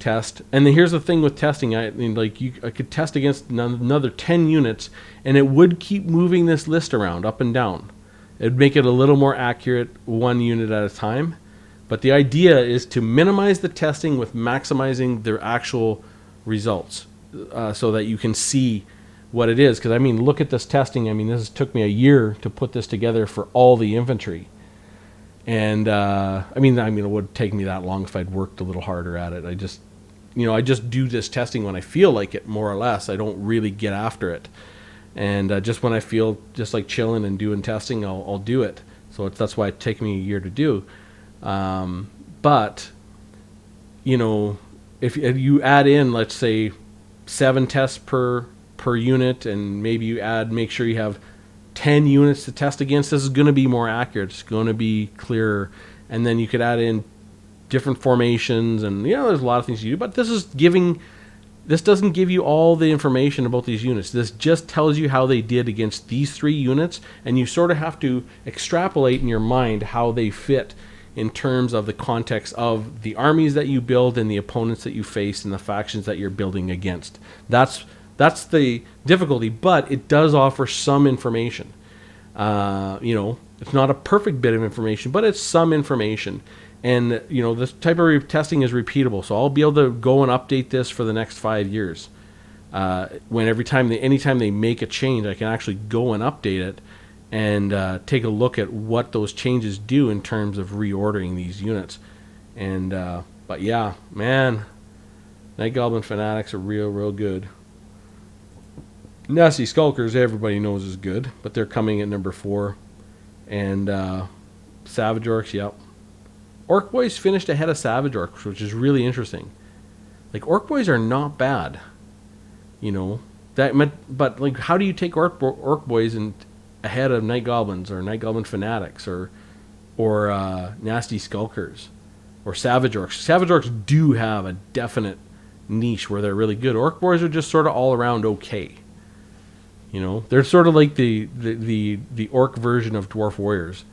test. And then here's the thing with testing: I could test against another 10 units, and it would keep moving this list around up and down. It'd make it a little more accurate, 1 unit at a time. But the idea is to minimize the testing with maximizing their actual results, so that you can see what it is. Because I mean, look at this testing. I mean, this took me a year to put this together for all the infantry. And I mean, it would take me that long if I'd worked a little harder at it. I just do this testing when I feel like it, more or less. I don't really get after it. And just when I feel just like chilling and doing testing, I'll do it. So that's why it takes me a year to do. But if you add in, let's say, 7 tests per unit, and maybe you make sure you have 10 units to test against, this is going to be more accurate. It's going to be clearer. And then you could add in different formations, and there's a lot of things you do. But this doesn't give you all the information about these units. This just tells you how they did against these 3 units, and you sort of have to extrapolate in your mind how they fit in terms of the context of the armies that you build and the opponents that you face and the factions that you're building against. That's the difficulty, but it does offer some information. It's not a perfect bit of information, but it's some information. And, this type of testing is repeatable, so I'll be able to go and update this for the next 5 years. Anytime they make a change, I can actually go and update it and take a look at what those changes do in terms of reordering these units. And but yeah, man, Night Goblin Fanatics are real good. Nasty Skulkers, everybody knows is good, but they're coming at number 4. And Savage Orcs, yep. Orc Boys finished ahead of Savage Orcs, which is really interesting. Like, Orc Boys are not bad, you know. But like, how do you take Orc Boys and ahead of Night Goblins or Night Goblin Fanatics or Nasty Skulkers or Savage Orcs? Savage Orcs do have a definite niche where they're really good. Orc Boys are just sort of all around okay. You know, they're sort of like the orc version of Dwarf Warriors,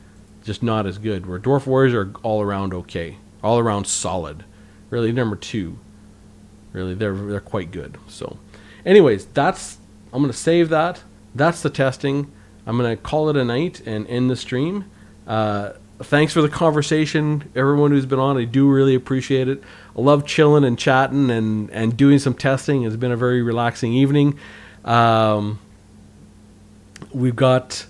just not as good. Where Dwarf Warriors are all around okay, all around solid. Really, number 2. Really, they're quite good. So, anyways, I'm gonna save that. That's the testing. I'm gonna call it a night and end the stream. Thanks for the conversation, everyone who's been on. I do really appreciate it. I love chilling and chatting and doing some testing. It's been a very relaxing evening. We've got,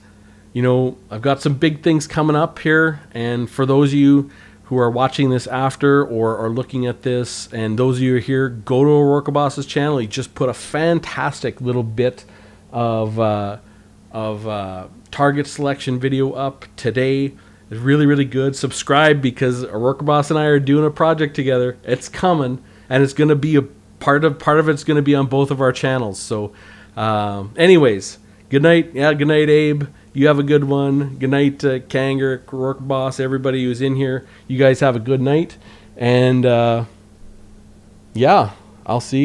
I've got some big things coming up here. And for those of you who are watching this after or are looking at this, and those of you who are here, go to O'Rourke Boss's channel. He just put a fantastic little bit of target selection video up today. It's really, really good. Subscribe, because O'Rourke Boss and I are doing a project together. It's coming, and it's going to be a part of it's going to be on both of our channels. So, anyways, good night. Yeah, good night, Abe. You have a good one. Good night, Kanger, O'Rourke Boss, everybody who's in here. You guys have a good night, and yeah, I'll see you.